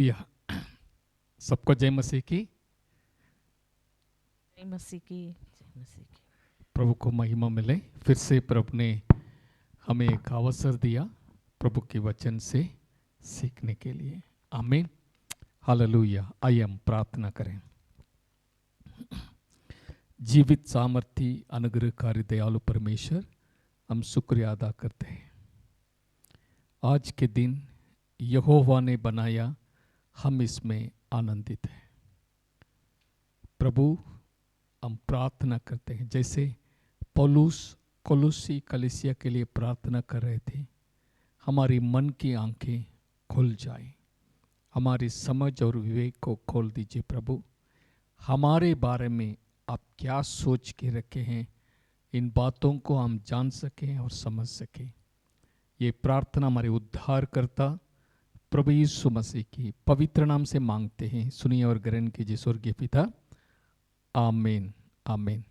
या सबको जय मसीह की। जय मसीह की। जय मसीह की। प्रभु को महिमा मिले। फिर से प्रभु ने हमें एक अवसर दिया प्रभु के वचन से सीखने के लिए। आमीन, हालेलुया। आइए हम प्रार्थना करें। जीवित सामर्थी अनुग्रहकारी दयालु परमेश्वर, हम शुक्रिया अदा करते हैं। आज के दिन यहोवा ने बनाया, हम इसमें आनंदित हैं। प्रभु, हम प्रार्थना करते हैं जैसे पौलुस कोलोसी कलीसिया के लिए प्रार्थना कर रहे थे, हमारी मन की आंखें खुल जाए, हमारी समझ और विवेक को खोल दीजिए। प्रभु, हमारे बारे में आप क्या सोच के रखे हैं, इन बातों को हम जान सकें और समझ सकें। ये प्रार्थना हमारे उद्धारकर्ता प्रभु यीशु मसीह की पवित्र नाम से मांगते हैं। सुनिए और ग्रहण कीजिए स्वर्गीय पिता। आमीन, आमीन।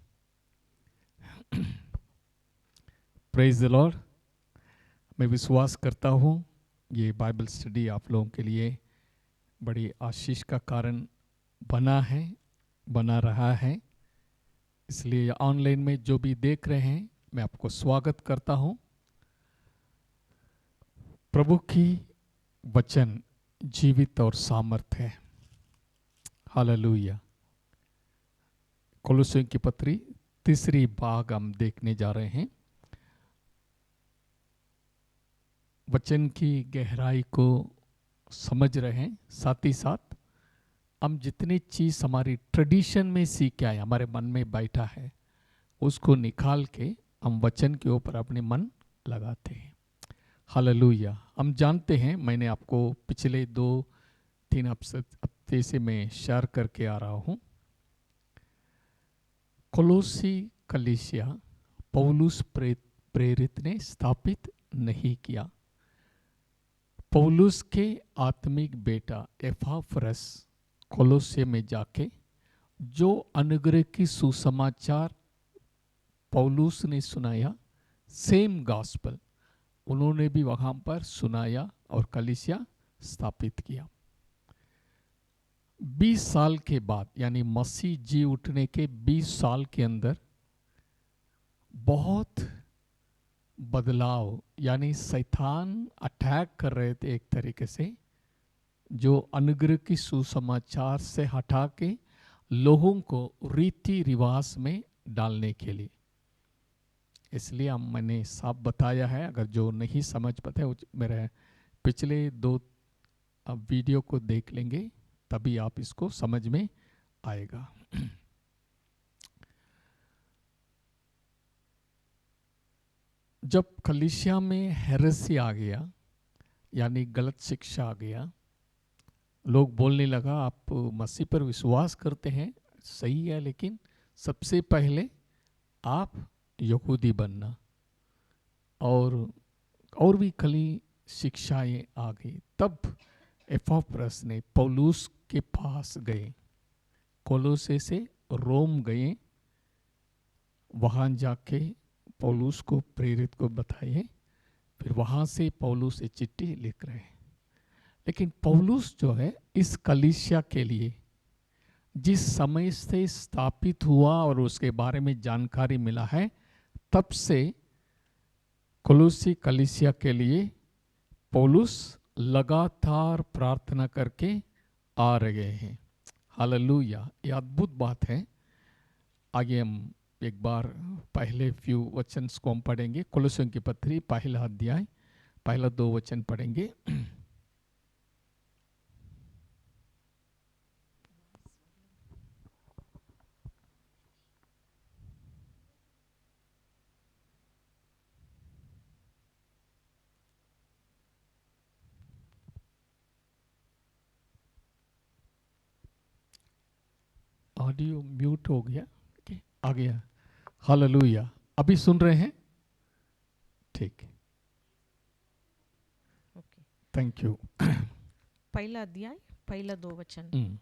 Praise the Lord. मैं विश्वास करता हूँ ये बाइबल स्टडी आप लोगों के लिए बड़ी आशीष का कारण बना है, बना रहा है। इसलिए ऑनलाइन में जो भी देख रहे हैं, मैं आपको स्वागत करता हूँ। प्रभु की वचन जीवित और सामर्थ है। हालेलुया। कोलोसियों की पत्री तीसरी भाग हम देखने जा रहे हैं। वचन की गहराई को समझ रहे हैं, साथ ही साथ हम जितनी चीज़ हमारी ट्रेडिशन में सीख आए, हमारे मन में बैठा है, उसको निकाल के हम वचन के ऊपर अपने मन लगाते हैं। हालेलुया। हम जानते हैं, मैंने आपको पिछले 2-3 हफ्ते से मैं शेयर करके आ रहा हूँ। कोलोसी कलीसिया पौलुस प्रेरित ने स्थापित नहीं किया। पौलुस के आत्मिक बेटा एपाफ्रस कोलोसे में जाके जो अनुग्रह की सुसमाचार पौलुस ने सुनाया, सेम गॉस्पेल उन्होंने भी वहाँ पर सुनाया और कलीसिया स्थापित किया। 20 साल के बाद, यानी मसीह जी उठने के 20 साल के अंदर बहुत बदलाव, यानी शैतान अटैक कर रहे थे एक तरीके से, जो अनुग्रह की सुसमाचार से हटा के लोगों को रीति रिवाज में डालने के लिए। इसलिए मैंने साफ बताया है, अगर जो नहीं समझ पाते मेरे पिछले 2 वीडियो को देख लेंगे, तभी आप इसको समझ में आएगा। जब कलीसिया में हेरेसी आ गया, यानी गलत शिक्षा आ गया, लोग बोलने लगा आप मसीह पर विश्वास करते हैं, सही है, लेकिन सबसे पहले आप यहूदी बनना, और भी कली शिक्षाएं आ गई। तब एपाफ्रस ने पौलुस के पास गए, कोलोसे से रोम गए, वहाँ जाके पौलुस को प्रेरित को बताए, फिर वहाँ से पौलुस एक चिट्ठी लिख रहे हैं। लेकिन पौलुस जो है इस कलीसिया के लिए जिस समय से स्थापित हुआ और उसके बारे में जानकारी मिला है, तब से कोलोसी कलीसिया के लिए पौलुस लगातार प्रार्थना करके आ रहे हैं। हालेलुया। ये अद्भुत बात है। आगे हम एक बार पहले फ्यू वचन को हम पढ़ेंगे। कोलोसियों की पत्री पहला अध्याय पहला 2 वचन पढ़ेंगे। ऑडियो म्यूट हो गया, आ गया। हालेलुया। अभी सुन रहे हैं? ठीक, ओके। Thank you. पहला अध्याय पहला 2 वचन।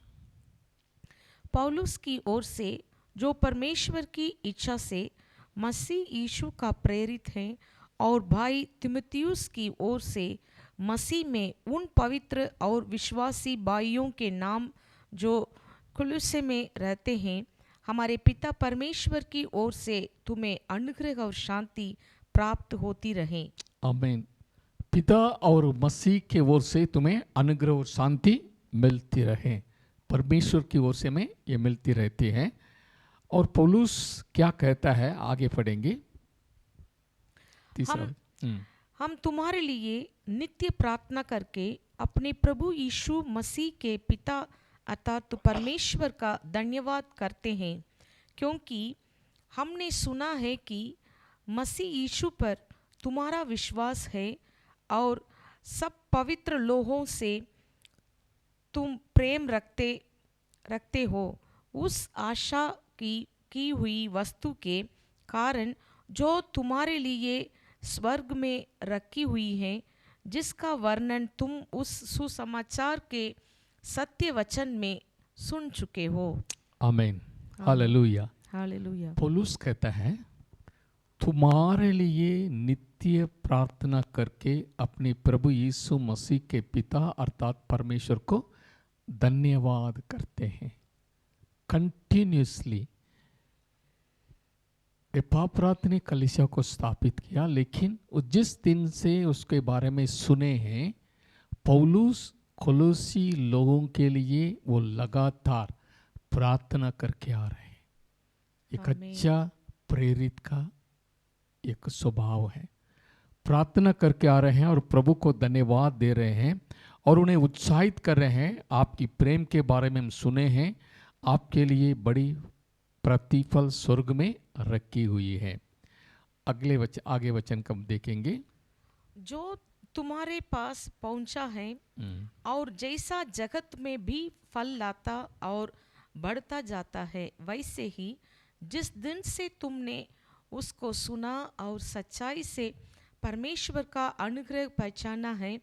पौलुस की ओर से, जो परमेश्वर की इच्छा से मसीह यीशु का प्रेरित है, और भाई तिमुथियुस की ओर से, मसीह में उन पवित्र और विश्वासी भाइयों के नाम जो कुलुस्से में रहते हैं, हमारे पिता परमेश्वर की ओर से तुम्हें अनुग्रह और शांति प्राप्त होती रहे। आमीन। पिता और मसीह की ओर से तुम्हें अनुग्रह और शांति मिलती रहे। परमेश्वर की ओर से हमें ये मिलती रहती है। और पौलुस क्या कहता है, आगे पढ़ेंगे। तीसरा हम तुम्हारे लिए नित्य प्रार्थना करके अपने प्रभु यीशु मसीह के पिता अर्थात परमेश्वर का धन्यवाद करते हैं, क्योंकि हमने सुना है कि मसीह यीशु पर तुम्हारा विश्वास है और सब पवित्र लोगों से तुम प्रेम रखते हो। उस आशा की हुई वस्तु के कारण जो तुम्हारे लिए स्वर्ग में रखी हुई है, जिसका वर्णन तुम उस सुसमाचार के सत्य वचन में सुन चुके हो। आमीन। हालेलुया। हालेलुया। पौलुस कहता है तुम्हारे लिए नित्य प्रार्थना करके अपने प्रभु यीशु मसीह के पिता अर्थात परमेश्वर को धन्यवाद करते हैं। कंटिन्यूसली एपाफ्रात ने कलीसिया को स्थापित किया, लेकिन जिस दिन से उसके बारे में सुने हैं, पौलुस कोलोसी लोगों के लिए वो लगातार प्रार्थना करके आ रहे हैं। एक अच्छा प्रेरित का एक स्वभाव है, प्रार्थना करके आ रहे हैं और प्रभु को धन्यवाद दे रहे हैं और उन्हें उत्साहित कर रहे हैं। आपकी प्रेम के बारे में हम सुने हैं, आपके लिए बड़ी प्रतिफल स्वर्ग में रखी हुई है। आगे वचन कब देखेंगे। जो तुम्हारे पास पहुंचा है और जैसा जगत में भी फल लाता और बढ़ता जाता है, वैसे ही जिस दिन से तुमने उसको सुना और सच्चाई से परमेश्वर का अनुग्रह पहचाना है,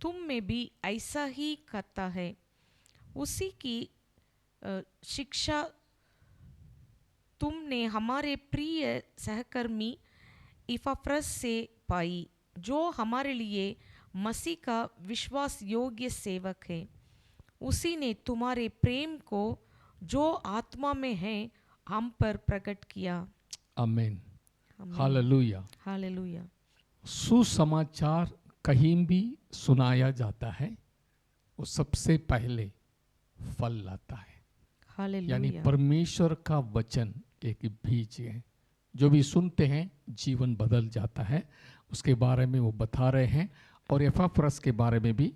तुम में भी ऐसा ही करता है। उसी की शिक्षा तुमने हमारे प्रिय सहकर्मी इपाफ्रस से पाई, जो हमारे लिए मसीह का विश्वास योग्य सेवक है। उसी ने तुम्हारे प्रेम को जो आत्मा में है हम पर प्रकट किया। आमीन। हालेलुया। हालेलुया। सुसमाचार कहीं भी सुनाया जाता है, वो सबसे पहले फल लाता है। हालेलुया। यानी परमेश्वर का वचन एक बीज है, जो भी सुनते हैं जीवन बदल जाता है। उसके बारे में वो बता रहे हैं। और एपाफ्रास के बारे में भी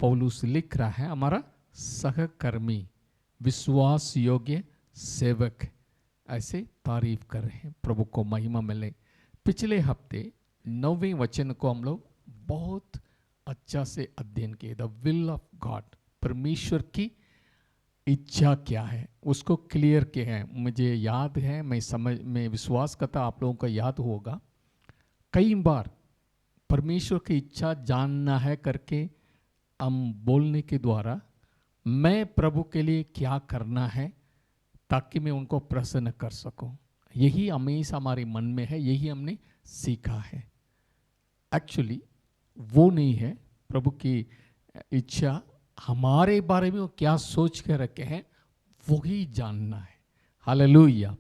पौलुस लिख रहा है, हमारा सहकर्मी विश्वास योग्य सेवक, ऐसे तारीफ कर रहे हैं। प्रभु को महिमा मिले। पिछले हफ्ते 9वें वचन को हम लोग बहुत अच्छा से अध्ययन किए। द विल ऑफ गॉड, परमेश्वर की इच्छा क्या है उसको क्लियर किए हैं। मुझे याद है, मैं विश्वास करता आप लोगों को याद होगा, कई बार परमेश्वर की इच्छा जानना है करके हम बोलने के द्वारा मैं प्रभु के लिए क्या करना है ताकि मैं उनको प्रसन्न कर सकूं, यही हमेशा हमारे मन में है, यही हमने सीखा है। एक्चुअली वो नहीं है। प्रभु की इच्छा हमारे बारे में वो क्या सोच के रखे हैं वही जानना है। हालेलुया।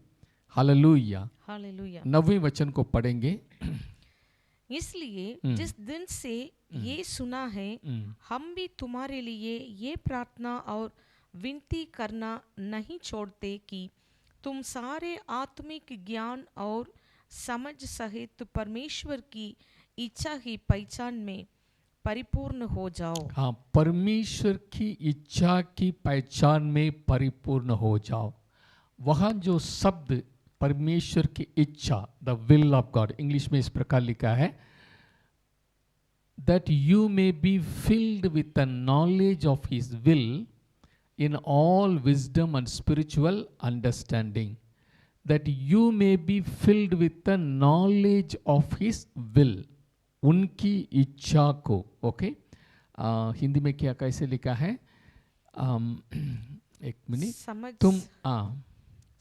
हालेलुया। हालेलुया। 9वें वचन को पढ़ेंगे। इसलिए जिस दिन से ये सुना है, हम भी तुम्हारे लिए ये प्रार्थना और विनती करना नहीं छोड़ते कि तुम सारे आत्मिक ज्ञान और समझ सहित परमेश्वर की इच्छा की पहचान में परिपूर्ण हो जाओ। हाँ, परमेश्वर की इच्छा की पहचान में परिपूर्ण हो जाओ। वहाँ जो शब्द परमेश्वर की इच्छा, the will of God, English में इस प्रकार लिखा है, that you may be filled with the knowledge of his will in all wisdom and spiritual understanding. That you may be filled with the knowledge of his will. उनकी इच्छा को, okay, Hindi में क्या कैसे लिखा है, एक मिनट, तुम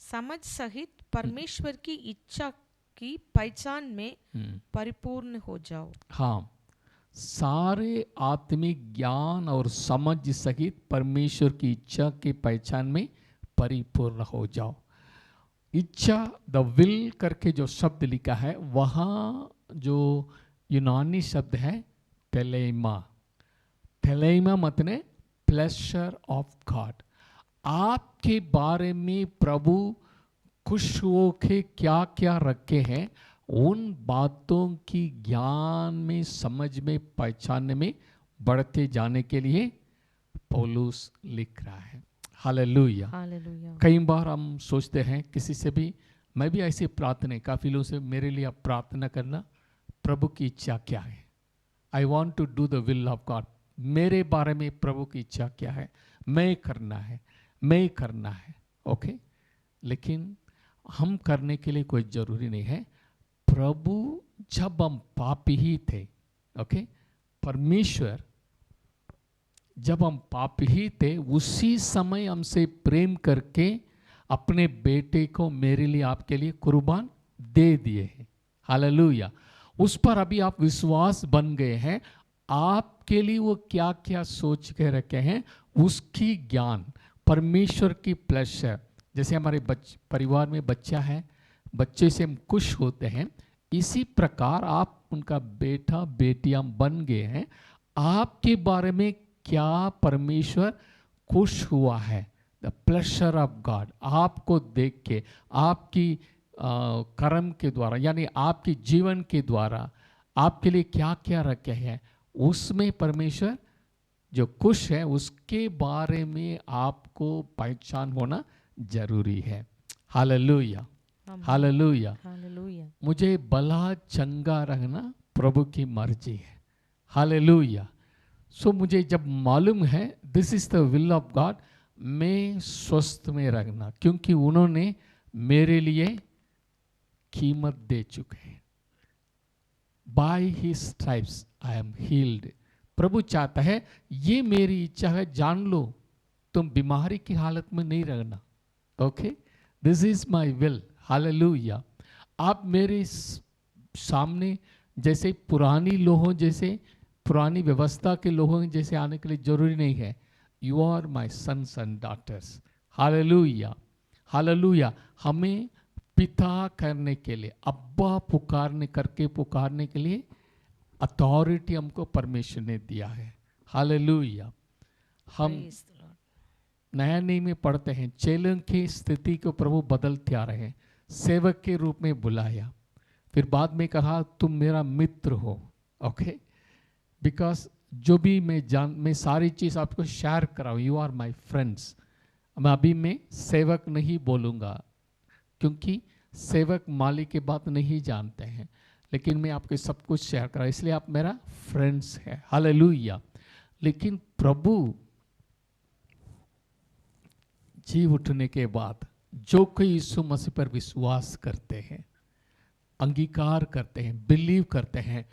समझ सहित परमेश्वर की इच्छा की पहचान में परिपूर्ण हो जाओ। हाँ, सारे आत्मिक ज्ञान और समझ सहित परमेश्वर की इच्छा के पहचान में परिपूर्ण हो जाओ। इच्छा, द विल करके जो शब्द लिखा है, वहाँ जो यूनानी शब्द है टेलेमा। टेलेमा मतलब प्लेजर ऑफ गॉड। आपके बारे में प्रभु खुश होके क्या क्या रखे हैं, उन बातों की ज्ञान में, समझ में, पहचानने में बढ़ते जाने के लिए पौलुस लिख रहा है। हालेलुया। हालेलुया। कई बार हम सोचते हैं किसी से भी, मैं भी ऐसी प्रार्थना, काफ़ी लोगों से मेरे लिए आप प्रार्थना करना, प्रभु की इच्छा क्या है, I want to do the will of God. मेरे बारे में प्रभु की इच्छा क्या है, मैं करना है, मैं करना है। ओके, लेकिन हम करने के लिए कोई ज़रूरी नहीं है। प्रभु, जब हम पापी ही थे, ओके, परमेश्वर जब हम पापी ही थे, उसी समय हमसे प्रेम करके अपने बेटे को मेरे लिए, आपके लिए कुर्बान दे दिए हैं। हालेलुया। उस पर अभी आप विश्वास बन गए हैं। आपके लिए वो क्या क्या सोच के रखे हैं, उसकी ज्ञान, परमेश्वर की प्लेजर। जैसे हमारे परिवार में बच्चा है, बच्चे से हम खुश होते हैं, इसी प्रकार आप उनका बेटा बेटियां बन गए हैं। आपके बारे में क्या परमेश्वर खुश हुआ है, द प्लेजर ऑफ गॉड, आपको देख के, आपकी कर्म के द्वारा, यानी आपके जीवन के द्वारा आपके लिए क्या क्या रखे हैं, उसमें परमेश्वर जो खुश है, उसके बारे में आपको पहचान होना जरूरी है। Hallelujah, hallelujah. हालेलुया। मुझे भला चंगा रहना प्रभु की मर्जी है। हालेलुया। सो मुझे जब मालूम है this is the will of God, मैं स्वस्थ में रहना, क्योंकि उन्होंने मेरे लिए कीमत दे चुके हैं। By his stripes I am healed. प्रभु चाहता है, ये मेरी इच्छा है, जान लो, तुम बीमारी की हालत में नहीं रहना। Okay, this is my will. Hallelujah. आप मेरे सामने जैसे पुरानी लोगों जैसे, पुरानी व्यवस्था के लोगों जैसे आने के लिए जरूरी नहीं है। You are my sons and daughters. Hallelujah, hallelujah. हमें पिता करने के लिए, अब्बा पुकारने करके पुकारने के लिए अथॉरिटी हमको परमेश्वर ने दिया है। हालेलुया। हम Praise the Lord. नया नियम में पढ़ते हैं, चेलों की स्थिति को प्रभु बदलते आ रहे हैं, सेवक के रूप में बुलाया, फिर बाद में कहा तुम मेरा मित्र हो। ओके, बिकॉज जो भी मैं सारी चीज़ आपको शेयर कराऊँ, यू आर माई फ्रेंड्स। मैं अभी मैं सेवक नहीं बोलूँगा, क्योंकि सेवक मालिक की बात नहीं जानते हैं, लेकिन मैं आपके सब कुछ शेयर करा, इसलिए आप मेरा फ्रेंड्स है। हालेलुया। लेकिन प्रभु जी उठने के बाद जो कोई यीशु मसीह पर विश्वास करते हैं, अंगीकार करते हैं, बिलीव करते हैं,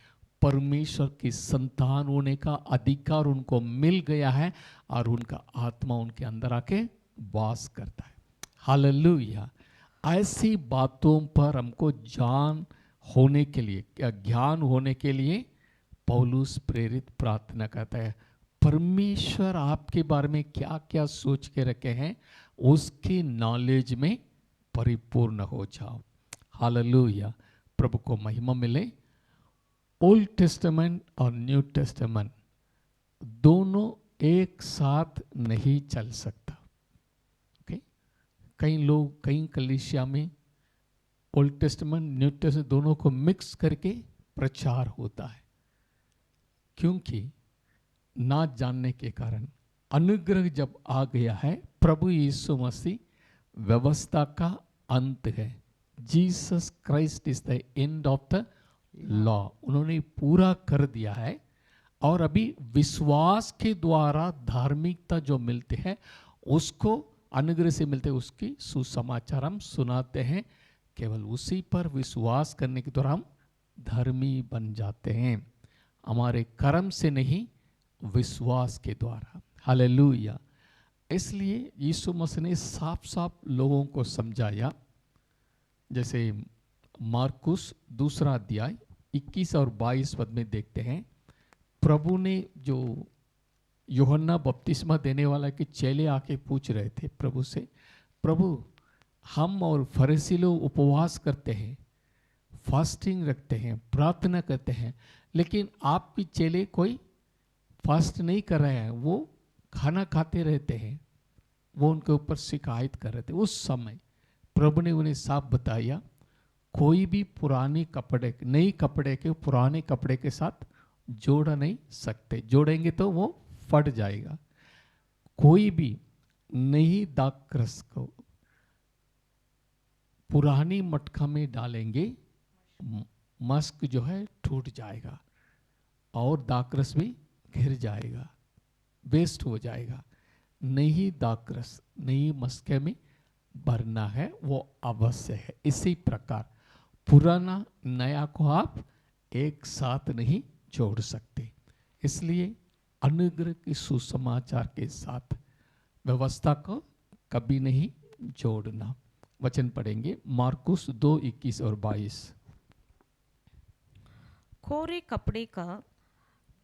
परमेश्वर की संतान होने का अधिकार उनको मिल गया है और उनका आत्मा उनके अंदर आके वास करता है। हालेलुया। ऐसी बातों पर हमको ज्ञान होने के लिए, ज्ञान होने के लिए पौलुस प्रेरित प्रार्थना करता है, परमेश्वर आपके बारे में क्या क्या सोच के रखे हैं, उसकी नॉलेज में परिपूर्ण हो जाओ। हालेलुया। प्रभु को महिमा मिले। ओल्ड टेस्टामेंट और न्यू टेस्टामेंट दोनों एक साथ नहीं चल सकता। ओके, कई लोग, कई कलीसिया में ओल्ड टेस्टामेंट न्यू टेस्टामेंट दोनों को मिक्स करके प्रचार होता है, क्योंकि ना जानने के कारण। अनुग्रह जब आ गया है, प्रभु यीशु मसीह व्यवस्था का अंत है। Jesus Christ is the end of the law. उन्होंने पूरा कर दिया है, और अभी विश्वास के द्वारा धार्मिकता जो मिलती है उसको अनुग्रह से मिलते, उसकी सुसमाचार हम सुनाते हैं। केवल उसी पर विश्वास करने के द्वारा हम धर्मी बन जाते हैं, हमारे कर्म से नहीं, विश्वास के द्वारा। हालेलुया। इसलिए यीशु मसीह ने साफ साफ लोगों को समझाया। जैसे मार्कुस 2 अध्याय 21 और 22 पद में देखते हैं, प्रभु ने जो यूहन्ना बपतिस्मा देने वाला के चेले आके पूछ रहे थे प्रभु से, प्रभु हम और फरीसी लोग उपवास करते हैं, फास्टिंग रखते हैं, प्रार्थना करते हैं, लेकिन आपके चेले कोई फास्ट नहीं कर रहे हैं, वो खाना खाते रहते हैं। वो उनके ऊपर शिकायत कर रहे थे। उस समय प्रभु ने उन्हें साफ बताया, कोई भी पुराने कपड़े, नई कपड़े के पुराने कपड़े के साथ जोड़ नहीं सकते, जोड़ेंगे तो वो फट जाएगा। कोई भी नई दाखरस को पुरानी मटका में डालेंगे, मस्क जो है टूट जाएगा और दाखरस भी गिर जाएगा, वेस्ट हो जाएगा। नई दाखरस नई मस्के में भरना है, वो अवश्य है। इसी प्रकार पुराना नया को आप एक साथ नहीं जोड़ सकते। इसलिए अनुग्रह के सुसमाचार के साथ व्यवस्था को कभी नहीं जोड़ना। वचन पढ़ेंगे मार्कुस 2:21 और 22। कोरे कपड़े का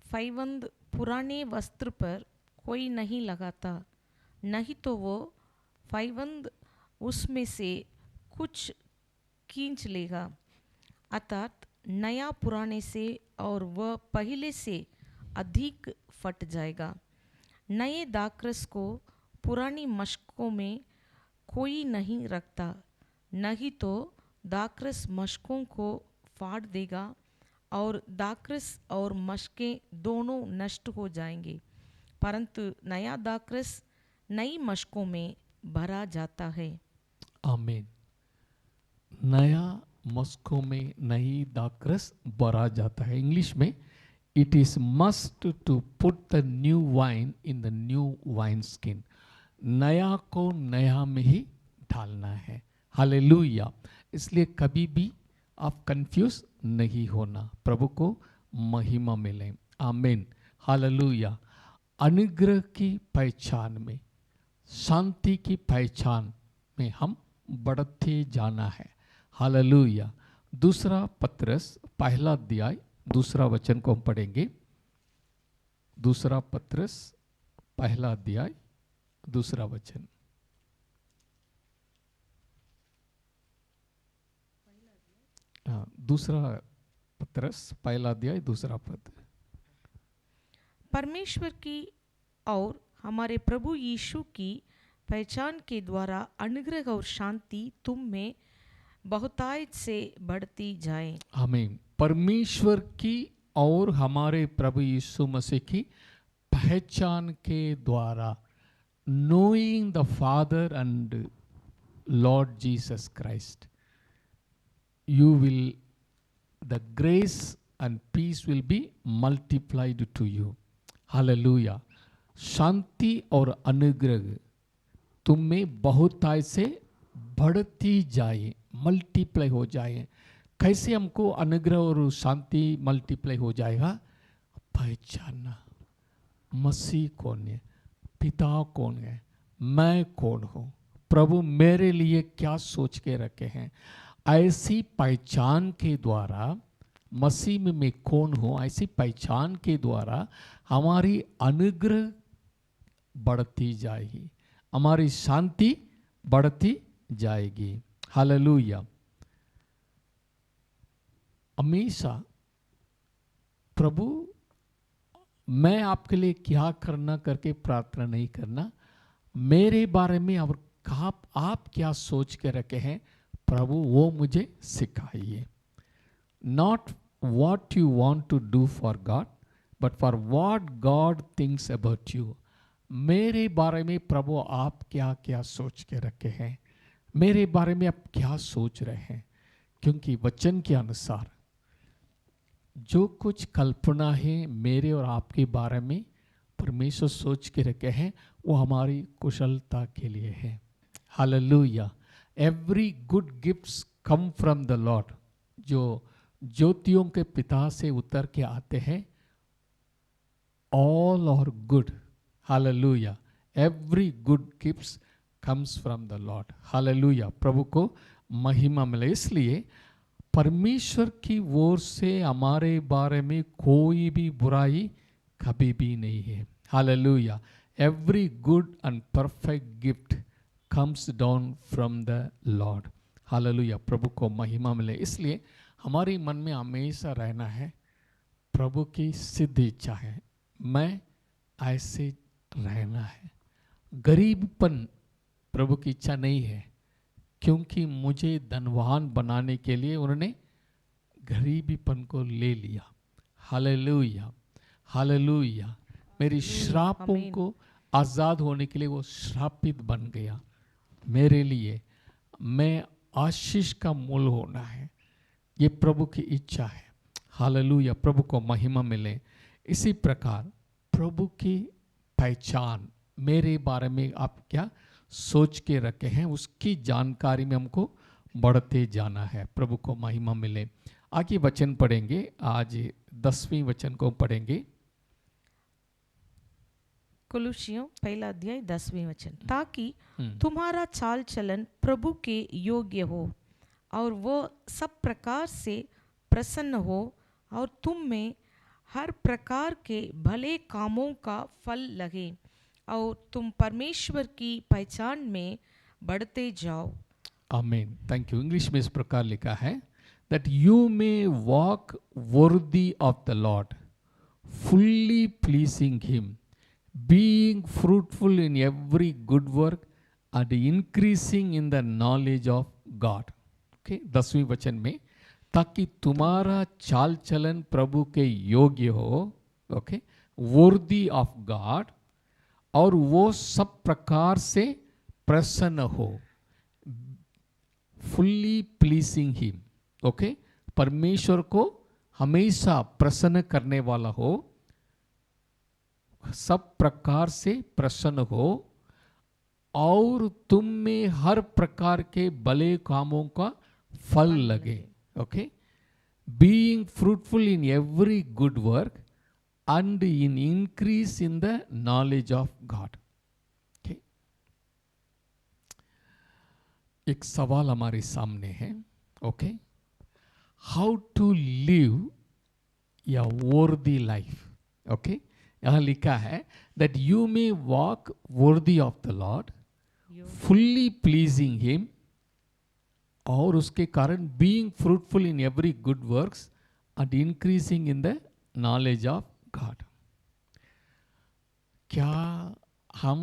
फाइवंद पुराने वस्त्र पर कोई नहीं लगाता, नहीं तो वो फाइवंद उसमें से कुछ खींच लेगा, अर्थात नया पुराने से और वह पहले से अधिक फट जाएगा। नए दाखरस को पुरानी मशकों में कोई नहीं रखता, नहीं तो दाखरस मशकों को फाड़ देगा और दाखरस और मशकें दोनों नष्ट हो जाएंगे, परंतु नया दाखरस नई मशकों में भरा जाता है। आमीन। नया मस्कों में नई दाखरस भरा जाता है। इंग्लिश में it is must to put the new wine in the new wine skin. नया को नया में ही डालना है। हालेलुया। इसलिए कभी भी आप कंफ्यूज नहीं होना, प्रभु को महिमा मिले। आमीन। हालेलुया। अनुग्रह की पहचान में, शांति की पहचान में हम बढ़ते जाना है। हालेलुया। दूसरा पत्रस पहला अध्याय दूसरा वचन को हम पढ़ेंगे। दूसरा पत्रस पहला अध्याय दूसरा वचन। दूसरा पत्रस पहला अध्याय दूसरा पद। परमेश्वर की और हमारे प्रभु यीशु की पहचान के द्वारा अनुग्रह और शांति तुम में बहुतायत से बढ़ती जाए। आमीन। परमेश्वर की और हमारे प्रभु यीशु मसीह की पहचान के द्वारा, knowing the father and Lord Jesus Christ, you will, the grace and peace will be multiplied to you. Hallelujah. शांति और अनुग्रह तुम में बहुतायत से बढ़ती जाए, मल्टीप्लाई हो जाए। कैसे हमको अनुग्रह और शांति मल्टीप्लाई हो जाएगा? पहचानना मसीह कौन है, पिता कौन है, मैं कौन हूँ, प्रभु मेरे लिए क्या सोच के रखे हैं। ऐसी पहचान के द्वारा मसीह में मैं कौन हूँ, ऐसी पहचान के द्वारा हमारी अनुग्रह बढ़ती जाएगी, हमारी शांति बढ़ती जाएगी। हालेलुया। हमेशा प्रभु मैं आपके लिए क्या करना करके प्रार्थना नहीं करना, मेरे बारे में और आप क्या सोच के रखे हैं प्रभु वो मुझे सिखाइए। Not what you want to do for God but for what God thinks about you. मेरे बारे में प्रभु आप क्या क्या सोच के रखे हैं, मेरे बारे में आप क्या सोच रहे हैं। क्योंकि वचन के अनुसार जो कुछ कल्पना है मेरे और आपके बारे में परमेश्वर सोच के रखे हैं, वो हमारी कुशलता के लिए है। Hallelujah. Every good gifts come from the Lord. जो ज्योतियों के पिता से उतर के आते हैं, all are good. Hallelujah. Every good gifts comes from the Lord. Hallelujah. प्रभु को महिमा मिले। इसलिए परमेश्वर की ओर से हमारे बारे में कोई भी बुराई कभी भी नहीं है। Hallelujah. Every good and perfect gift comes down from the Lord. Hallelujah. प्रभु को महिमा मिले। इसलिए हमारे मन में हमेशा रहना है, प्रभु की सिद्ध इच्छा है, मैं ऐसे रहना है। गरीबपन प्रभु की इच्छा नहीं है, क्योंकि मुझे धनवान बनाने के लिए उन्होंने गरीबीपन को ले लिया। Hallelujah, hallelujah. मेरी श्रापों आमीन। को आजाद होने के लिए वो श्रापित बन गया मेरे लिए। मैं आशीष का मूल होना है, ये प्रभु की इच्छा है। हालेलुया। प्रभु को महिमा मिले। इसी प्रकार प्रभु की पहचान, मेरे बारे में आप क्या सोच के रखे हैं, उसकी जानकारी में हमको बढ़ते जाना है। प्रभु को महिमा मिले। आगे वचन पढ़ेंगे, आज 10वें वचन को पढ़ेंगे। कुलुसियों पहला अध्याय 10वें वचन, ताकि तुम्हारा चाल चलन प्रभु के योग्य हो और वो सब प्रकार से प्रसन्न हो और तुम में हर प्रकार के भले कामों का फल लगे और तुम परमेश्वर की पहचान में बढ़ते जाओ। आमीन। Thank you. इंग्लिश में इस प्रकार लिखा है, that you may walk worthy of the Lord, fully pleasing him, being fruitful in every good work and increasing in the knowledge of God. Okay, 10वें वचन में, ताकि तुम्हारा चाल चलन प्रभु के योग्य हो, ओके, वर्दी ऑफ गॉड, और वो सब प्रकार से प्रसन्न हो, फुल्ली प्लीजिंग हिम, ओके, परमेश्वर को हमेशा प्रसन्न करने वाला हो, सब प्रकार से प्रसन्न हो, और तुम में हर प्रकार के भले कामों का फल लगे, okay, being fruitful in every good work and in increase in the knowledge of God. Okay. एक सवाल हमारे सामने है, ओके, हाउ टू लिव या worthy life. ओके, यहाँ लिखा है that you may walk worthy of the Lord, fully pleasing him, और उसके कारण being fruitful in every good works and increasing in the knowledge of God. क्या हम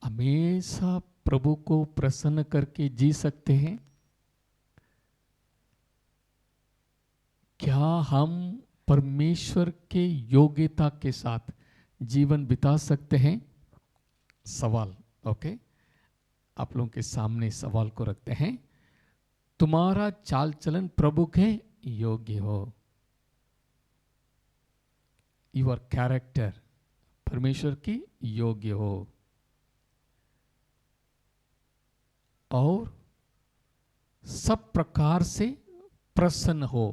हमेशा प्रभु को प्रसन्न करके जी सकते हैं? क्या हम परमेश्वर के योग्यता के साथ जीवन बिता सकते हैं? सवाल, ओके, आप लोगों के सामने सवाल को रखते हैं। तुम्हारा चाल चलन प्रभु के योग्य हो, योर कैरेक्टर परमेश्वर की योग्य हो, और सब प्रकार से प्रसन्न हो,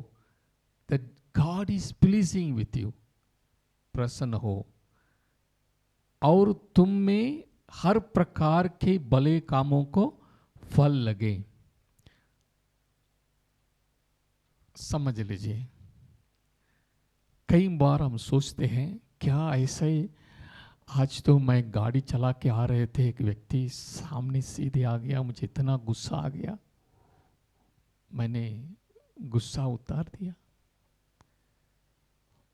that God is pleasing with you, प्रसन्न हो, और तुम में हर प्रकार के भले कामों को फल लगे। समझ लीजिए, कई बार हम सोचते हैं, क्या ऐसे ही आज तो मैं गाड़ी चला के आ रहे थे, एक व्यक्ति सामने सीधे आ गया, मुझे इतना गुस्सा आ गया, मैंने गुस्सा उतार दिया।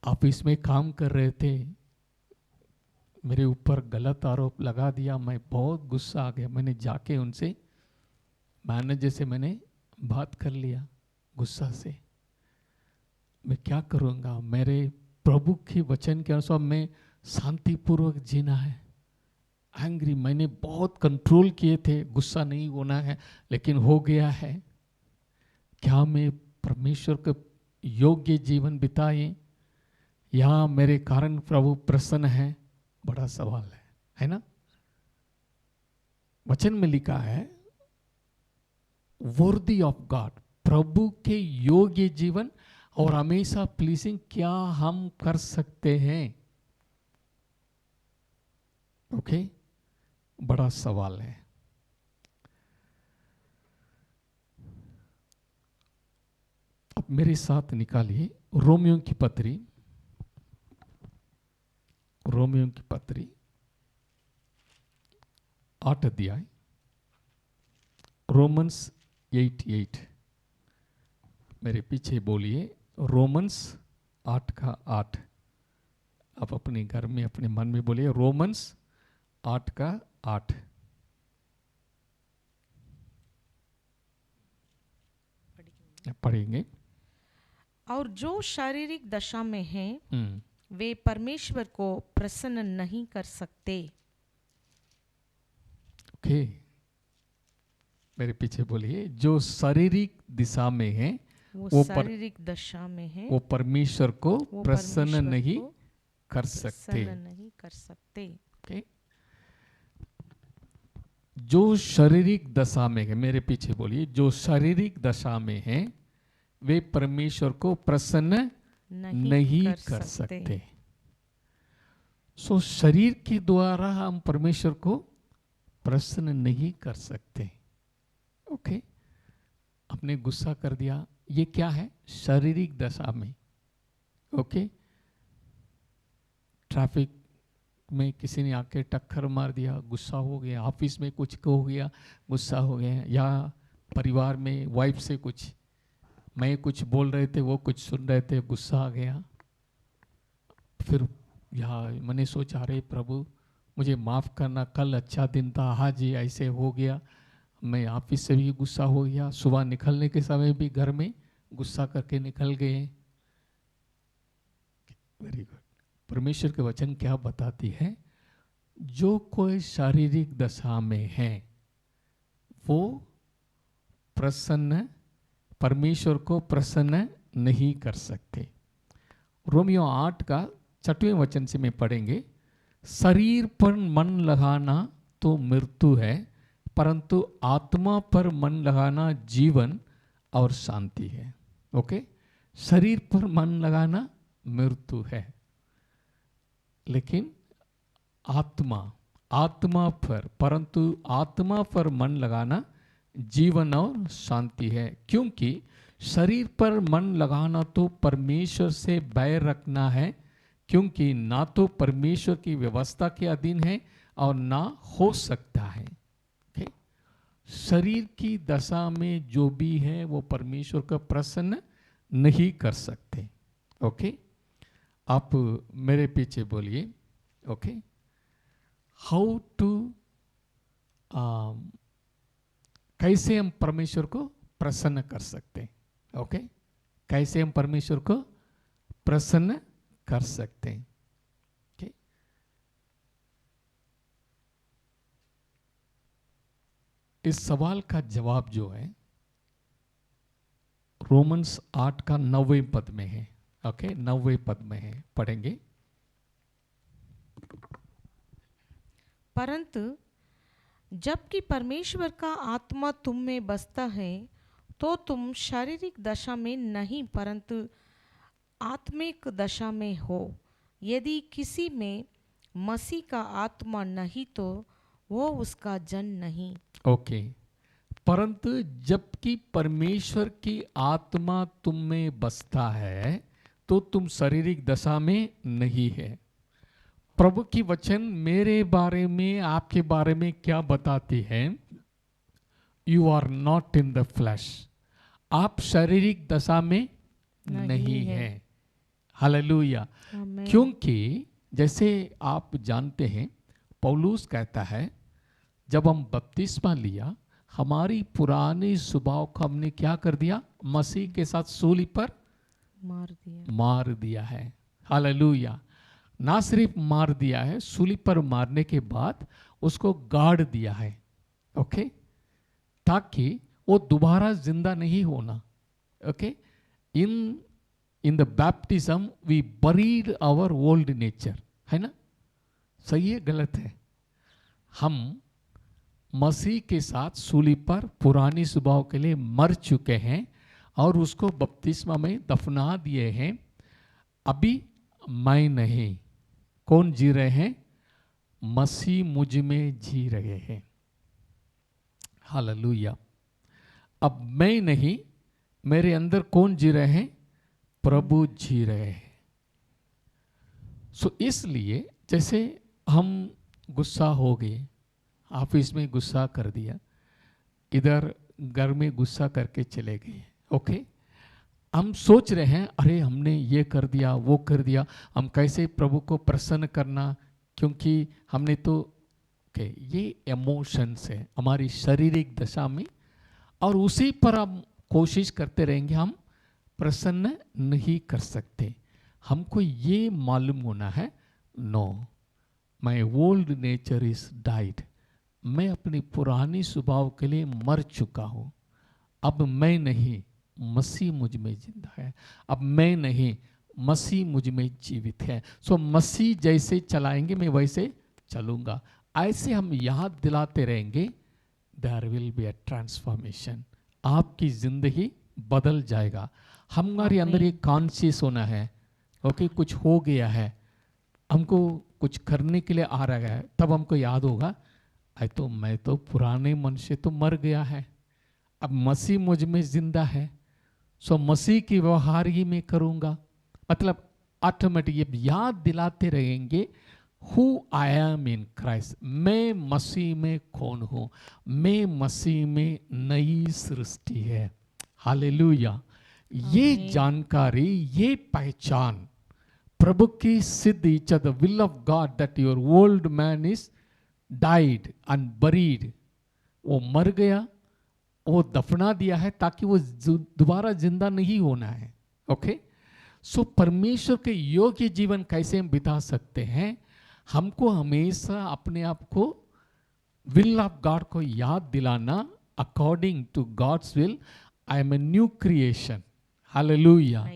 ऑफिस में काम कर रहे थे, मेरे ऊपर गलत आरोप लगा दिया, मैं बहुत गुस्सा आ गया, मैंने जाके उनसे मैनेजर से मैंने बात कर लिया गुस्सा से। मैं क्या करूँगा, मेरे प्रभु के वचन के अनुसार मैं शांतिपूर्वक जीना है। एंग्री, मैंने बहुत कंट्रोल किए थे, गुस्सा नहीं होना है, लेकिन हो गया है। क्या मैं परमेश्वर के योग्य जीवन बिताए, या मेरे कारण प्रभु प्रसन्न है? बड़ा सवाल है ना। वचन में लिखा है वर्दी ऑफ गॉड, प्रभु के योग्य जीवन और हमेशा प्लीजिंग, क्या हम कर सकते हैं? ओके, बड़ा सवाल है। अब मेरे साथ निकालिए रोमियो की पत्री रोमियो की पत्री 8 अध्याय, रोमन्स 8:8। मेरे पीछे बोलिए, रोमन्स 8:8। आप अपने घर में अपने मन में बोलिए, रोमन्स 8:8। पढ़ेंगे। और जो शारीरिक दशा में हैं वे परमेश्वर को प्रसन्न नहीं कर सकते। ओके, मेरे पीछे बोलिए, जो शारीरिक दिशा में है वो शारीरिक दशा में है, वो परमेश्वर को वो प्रसन्न परमेश्वर नहीं को कर सकते। प्रसन्न नहीं कर सकते। ओके, जो शारीरिक दशा में है, मेरे पीछे बोलिए, जो शारीरिक दशा में है वे परमेश्वर को प्रसन्न नहीं कर सकते। सो शरीर के द्वारा हम परमेश्वर को प्रसन्न नहीं कर सकते। ओके, आपने गुस्सा कर दिया, ये क्या है? शारीरिक दशा में। ओके, ट्रैफिक में किसी ने आके टक्कर मार दिया, गुस्सा हो गया। ऑफिस में कुछ हो गया, गुस्सा हो गया। या परिवार में वाइफ से कुछ, मैं कुछ बोल रहे थे, वो कुछ सुन रहे थे, गुस्सा आ गया। फिर मैंने सोचा, अरे प्रभु मुझे माफ़ करना, कल अच्छा दिन था, आज ये ऐसे हो गया। मैं ऑफिस से भी गुस्सा हो गया, सुबह निकलने के समय भी घर में गुस्सा करके निकल गए। Very good. परमेश्वर के वचन क्या बताती है? जो कोई शारीरिक दशा में है वो परमेश्वर को प्रसन्न नहीं कर सकते। रोमियो 8:6 वचन से में पढ़ेंगे, शरीर पर मन लगाना तो मृत्यु है, परंतु आत्मा पर मन लगाना जीवन और शांति है। ओके, शरीर पर मन लगाना मृत्यु है, लेकिन आत्मा पर मन लगाना जीवन और शांति है। क्योंकि शरीर पर मन लगाना तो परमेश्वर से बैर रखना है, क्योंकि ना तो परमेश्वर की व्यवस्था के अधीन है और ना हो सकता है। शरीर की दशा में जो भी है वो परमेश्वर को प्रसन्न नहीं कर सकते। ओके, आप मेरे पीछे बोलिए। ओके, हाउ टू, कैसे हम परमेश्वर को प्रसन्न कर सकते? ओके, कैसे हम परमेश्वर को प्रसन्न कर सकते हैं? इस सवाल का जवाब जो है रोमन्स 8:9 पद में है। ओके, 9 पद में है, पढ़ेंगे। परंतु जबकि परमेश्वर का आत्मा तुम में बसता है तो तुम शारीरिक दशा में नहीं परंतु आत्मिक दशा में हो। यदि किसी में मसीह का आत्मा नहीं तो वो उसका जन नहीं। ओके, परंतु जबकि परमेश्वर की आत्मा तुम में बसता है तो तुम शारीरिक दशा में नहीं है। प्रभु की वचन मेरे बारे में, आपके बारे में क्या बताती है? You are not in the flesh, आप शारीरिक दशा में नहीं है। हालेलुया। क्योंकि जैसे आप जानते हैं, पौलुस कहता है जब हम बपतिस्मा लिया, हमारी पुरानी स्वभाव को हमने क्या कर दिया? मसीह के साथ सूली पर मार दिया है। हालेलुया। ना सिर्फ मार दिया है, सूली पर मारने के बाद उसको गाड़ दिया है। ओके, ताकि वो दोबारा जिंदा नहीं होना। Okay, in the baptism we buried our old nature, है ना? सही है गलत है? हम मसीह के साथ सूली पर पुरानी स्वभाव के लिए मर चुके हैं और उसको बपतिस्मा में दफना दिए हैं। अभी मैं नहीं, कौन जी रहे हैं? मसीह मुझ में जी रहे हैं। हालेलुया। अब मैं नहीं, मेरे अंदर कौन जी रहे हैं? प्रभु जी रहे हैं। सो इसलिए जैसे हम गुस्सा हो गए, ऑफिस में गुस्सा कर दिया, इधर घर में गुस्सा करके चले गए, ओके। हम सोच रहे हैं अरे हमने ये कर दिया वो कर दिया, हम कैसे प्रभु को प्रसन्न करना, क्योंकि हमने तो ओके, ये इमोशंस है हमारी शारीरिक दशा में, और उसी पर हम कोशिश करते रहेंगे, हम प्रसन्न नहीं कर सकते। हमको ये मालूम होना है, no, my old nature is died, मैं अपनी पुरानी स्वभाव के लिए मर चुका हूँ, अब मैं नहीं, मसीह मुझ में जिंदा है, अब मैं नहीं, मसीह मुझ में जीवित है। सो मसीह जैसे चलाएंगे मैं वैसे चलूंगा। ऐसे हम याद दिलाते रहेंगे, there will be a transformation, आपकी जिंदगी बदल जाएगा। हमारे अंदर ये कॉन्शियस होना है, ओके, कुछ हो गया है, हमको कुछ करने के लिए आ रहा है, तब हमको याद होगा तो मैं तो पुराने मनुष्य तो मर गया है, अब मसीह मुझ में जिंदा है, सो मसीह की व्यवहार ही मैं करूंगा। मतलब ऑटोमेटिक याद दिलाते रहेंगे, who I am in Christ, मैं मसीह में कौन हूं, मैं मसीह में नई सृष्टि है। हालेलुया। ये जानकारी, ये पहचान प्रभु की सिद्ध इच्छा, the will of God that your old man is died and buried, वो मर गया, वो दफना दिया है ताकि वो दोबारा जिंदा नहीं होना है, ओके। सो परमेश्वर के योग्य जीवन कैसे हम बिता सकते हैं, हमको हमेशा अपने आप को विल ऑफ गॉड को याद दिलाना, according to God's will I am a new creation, hallelujah,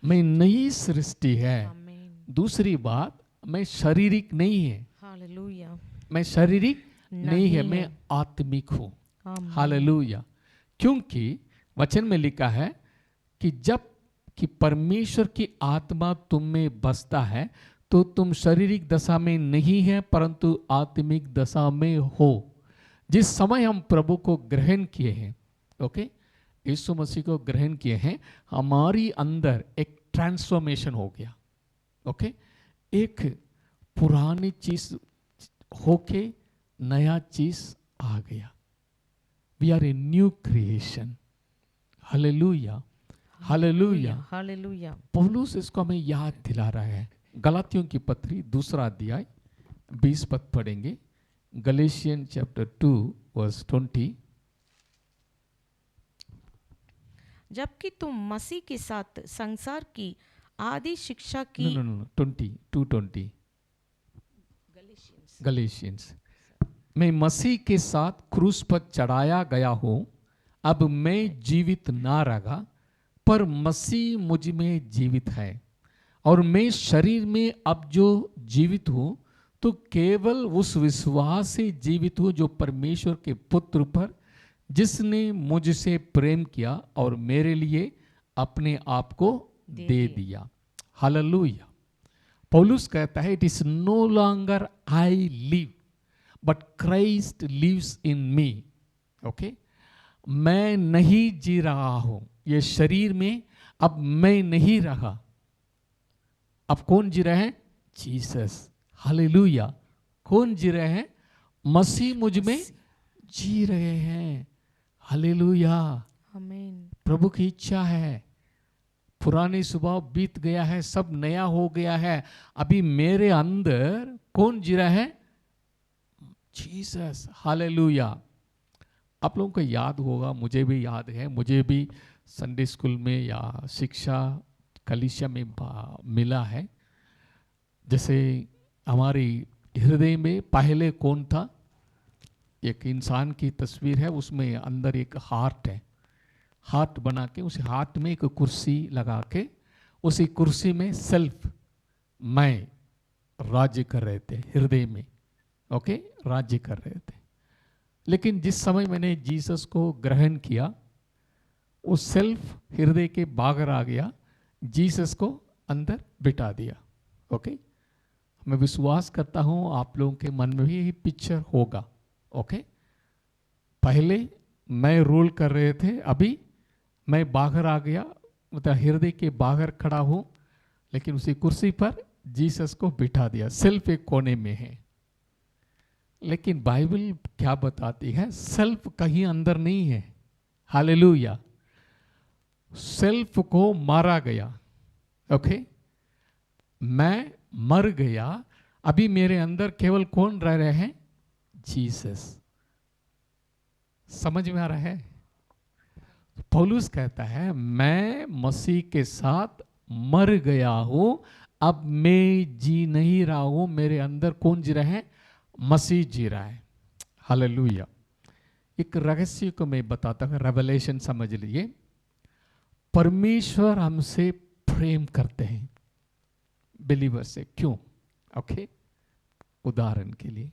मैं नई सृष्टि है। दूसरी बात, मैं शारीरिक नहीं है, हालेलुया, मैं शारीरिक नहीं है, मैं आत्मिक हूं, हालेलुया। क्योंकि वचन में लिखा है कि जब कि परमेश्वर की आत्मा तुम में बसता है तो तुम शारीरिक दशा में नहीं है परंतु आत्मिक दशा में हो। जिस समय हम प्रभु को ग्रहण किए हैं, ओके, यीशु मसीह को ग्रहण किए हैं, हमारी अंदर एक ट्रांसफॉर्मेशन हो गया, ओके। एक पुरानी चीज होके नया चीज आ गया, we are a new creation, hallelujah, hallelujah, hallelujah. पौलुस इसको हमें याद दिला रहा है। गलातियों की पत्री 2 अध्याय 20 पद पढ़ेंगे, गलेशियन चैप्टर 2 वर्स 20। जबकि तुम मसीह के साथ संसार की आदि शिक्षा की, नो 22:20 गलेशियंस, मैं मसीह के साथ क्रूस पर चढ़ाया गया हूं, अब मैं जीवित ना रहा पर मसीह मुझ में जीवित है, और मैं शरीर में अब जो जीवित हूं तो केवल उस विश्वास से जीवित हूं जो परमेश्वर के पुत्र पर, जिसने मुझसे प्रेम किया और मेरे लिए अपने आप को दे दिया। हालेलुया। पौलुस कहता है, it is no longer I live but Christ lives in me, okay. मैं नहीं जी रहा हूं ये शरीर में, अब मैं नहीं रहा, अब कौन जी रहे हैं? Jesus, hallelujah. कौन जी रहे हैं? मसीह मुझ में जी रहे हैं, हालेलुया, आमीन। प्रभु की इच्छा है, पुरानी स्वभाव बीत गया है, सब नया हो गया है, अभी मेरे अंदर कौन जी रहा है? Jesus, hallelujah. आप लोगों को याद होगा, मुझे भी याद है, मुझे भी संडे स्कूल में या शिक्षा कलीसिया में मिला है। जैसे हमारी हृदय में पहले कौन था? एक इंसान की तस्वीर है, उसमें अंदर एक हार्ट है, हार्ट बना के उस हार्ट में एक कुर्सी लगा के उसी कुर्सी में सेल्फ, मैं राज्य कर रहे थे हृदय में, ओके, राज्य कर रहे थे। लेकिन जिस समय मैंने जीसस को ग्रहण किया, वो सेल्फ हृदय के बाहर आ गया, जीसस को अंदर बिठा दिया, ओके। मैं विश्वास करता हूं आप लोगों के मन में भी यही पिक्चर होगा, ओके। पहले मैं रूल कर रहे थे, अभी मैं बाहर आ गया, मतलब हृदय के बाहर खड़ा हूं, लेकिन उसी कुर्सी पर जीसस को बिठा दिया, सेल्फ एक कोने में है। लेकिन बाइबल क्या बताती है, सेल्फ कहीं अंदर नहीं है। हालेलुया। सेल्फ को मारा गया। ओके, मैं मर गया, अभी मेरे अंदर केवल कौन रह रहे हैं? जीसस। समझ में आ रहा है? पौलुस कहता है मैं मसीह के साथ मर गया हूं, अब मैं जी नहीं रहा हूं, मेरे अंदर कौन जी रहा है? मसीह जी रहा है। हालेलुया। एक रहस्य को मैं बताता हूं, रेवलेशन समझ लीजिए। परमेश्वर हमसे प्रेम करते हैं, बिलीवर से। क्यों? ओके, उदाहरण के लिए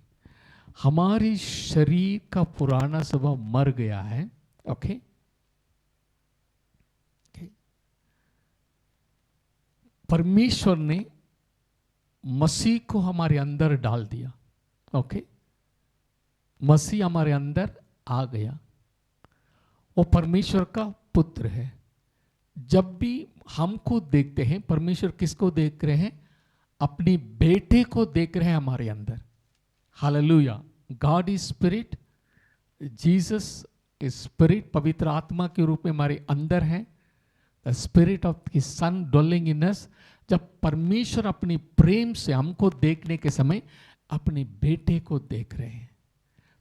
हमारी शरीर का पुराना स्वभाव मर गया है। ओके, परमेश्वर ने मसीह को हमारे अंदर डाल दिया। ओके, मसीह हमारे अंदर आ गया, वो परमेश्वर का पुत्र है। जब भी हमको देखते हैं, परमेश्वर किसको देख रहे हैं? अपने बेटे को देख रहे हैं हमारे अंदर। Hallelujah. God is spirit, Jesus is spirit, पवित्र आत्मा के रूप में हमारे अंदर है। The spirit of his son dwelling in us. जब परमेश्वर अपनी प्रेम से हमको देखने के समय अपने बेटे को देख रहे हैं,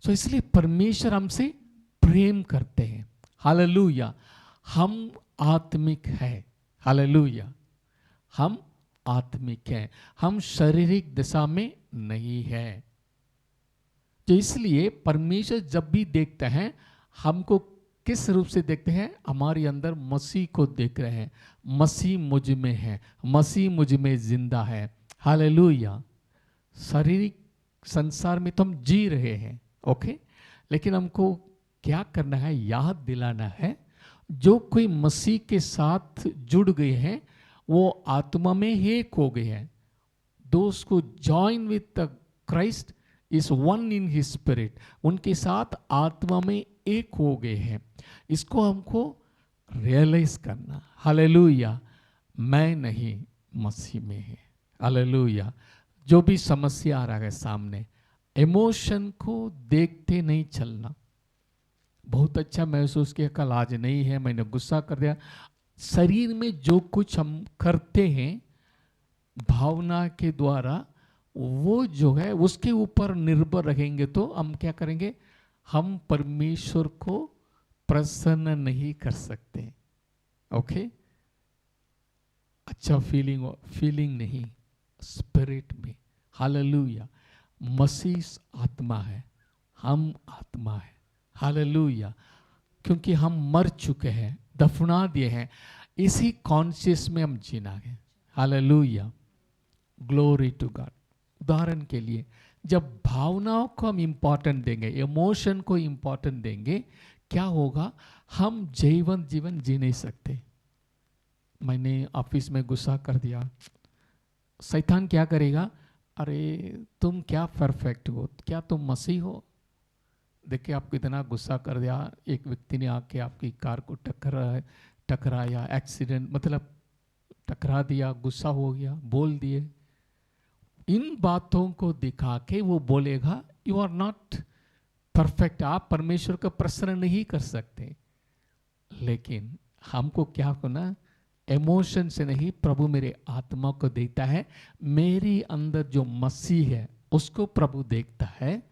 सो इसलिए परमेश्वर हमसे प्रेम करते हैं। हालेलुया। हम आत्मिक है। हालेलुया। हम आत्मिक हैं, हम शारीरिक दिशा में नहीं है। तो इसलिए परमेश्वर जब भी देखते हैं, हमको किस रूप से देखते हैं? हमारे अंदर मसीह को देख रहे हैं। मसीह मुझ में है, मसीह मुझ में जिंदा है। हालेलुया। शारीरिक संसार में तो हम जी रहे हैं, ओके, लेकिन हमको क्या करना है? याद दिलाना है, जो कोई मसीह के साथ जुड़ गए हैं वो आत्मा में एक हो गए हैं। दोस्त को join with the Christ is one in his spirit, उनके साथ आत्मा में एक हो गए हैं। इसको हमको रियलाइज करना। हालेलुया। मैं नहीं, मसीह में है। हालेलुया। जो भी समस्या आ रहा है सामने, इमोशन को देखते नहीं चलना। बहुत अच्छा महसूस किया, कल आज नहीं है, मैंने गुस्सा कर दिया। शरीर में जो कुछ हम करते हैं भावना के द्वारा, वो जो है उसके ऊपर निर्भर रहेंगे तो हम क्या करेंगे? हम परमेश्वर को प्रसन्न नहीं कर सकते। ओके, अच्छा फीलिंग नहीं, स्पिरिट में। हालेलुया। मसीह आत्मा है, हम आत्मा है। हालेलुया। क्योंकि हम मर चुके हैं, दफना दिए हैं, इसी कॉन्शियस में हम जीना है। हालेलुया। Glory to God. उदाहरण के लिए, जब भावनाओं को हम इंपॉर्टेंट देंगे, इमोशन को इंपॉर्टेंट देंगे, क्या होगा? हम जीवन जी नहीं सकते। मैंने ऑफिस में गुस्सा कर दिया, शैतान क्या करेगा? अरे तुम क्या परफेक्ट हो, क्या तुम मसीह हो? देखिए, आपको इतना गुस्सा कर दिया, एक व्यक्ति ने आके आपकी कार को टकराया, एक्सीडेंट, मतलब टकरा दिया, गुस्सा हो गया, बोल दिए। इन बातों को दिखा के वो बोलेगा यू आर नॉट परफेक्ट, आप परमेश्वर को प्रसन्न नहीं कर सकते। लेकिन हमको क्या होना? इमोशन से नहीं, प्रभु मेरे आत्मा को देखता है, मेरी अंदर जो मसीह है उसको प्रभु देखता है,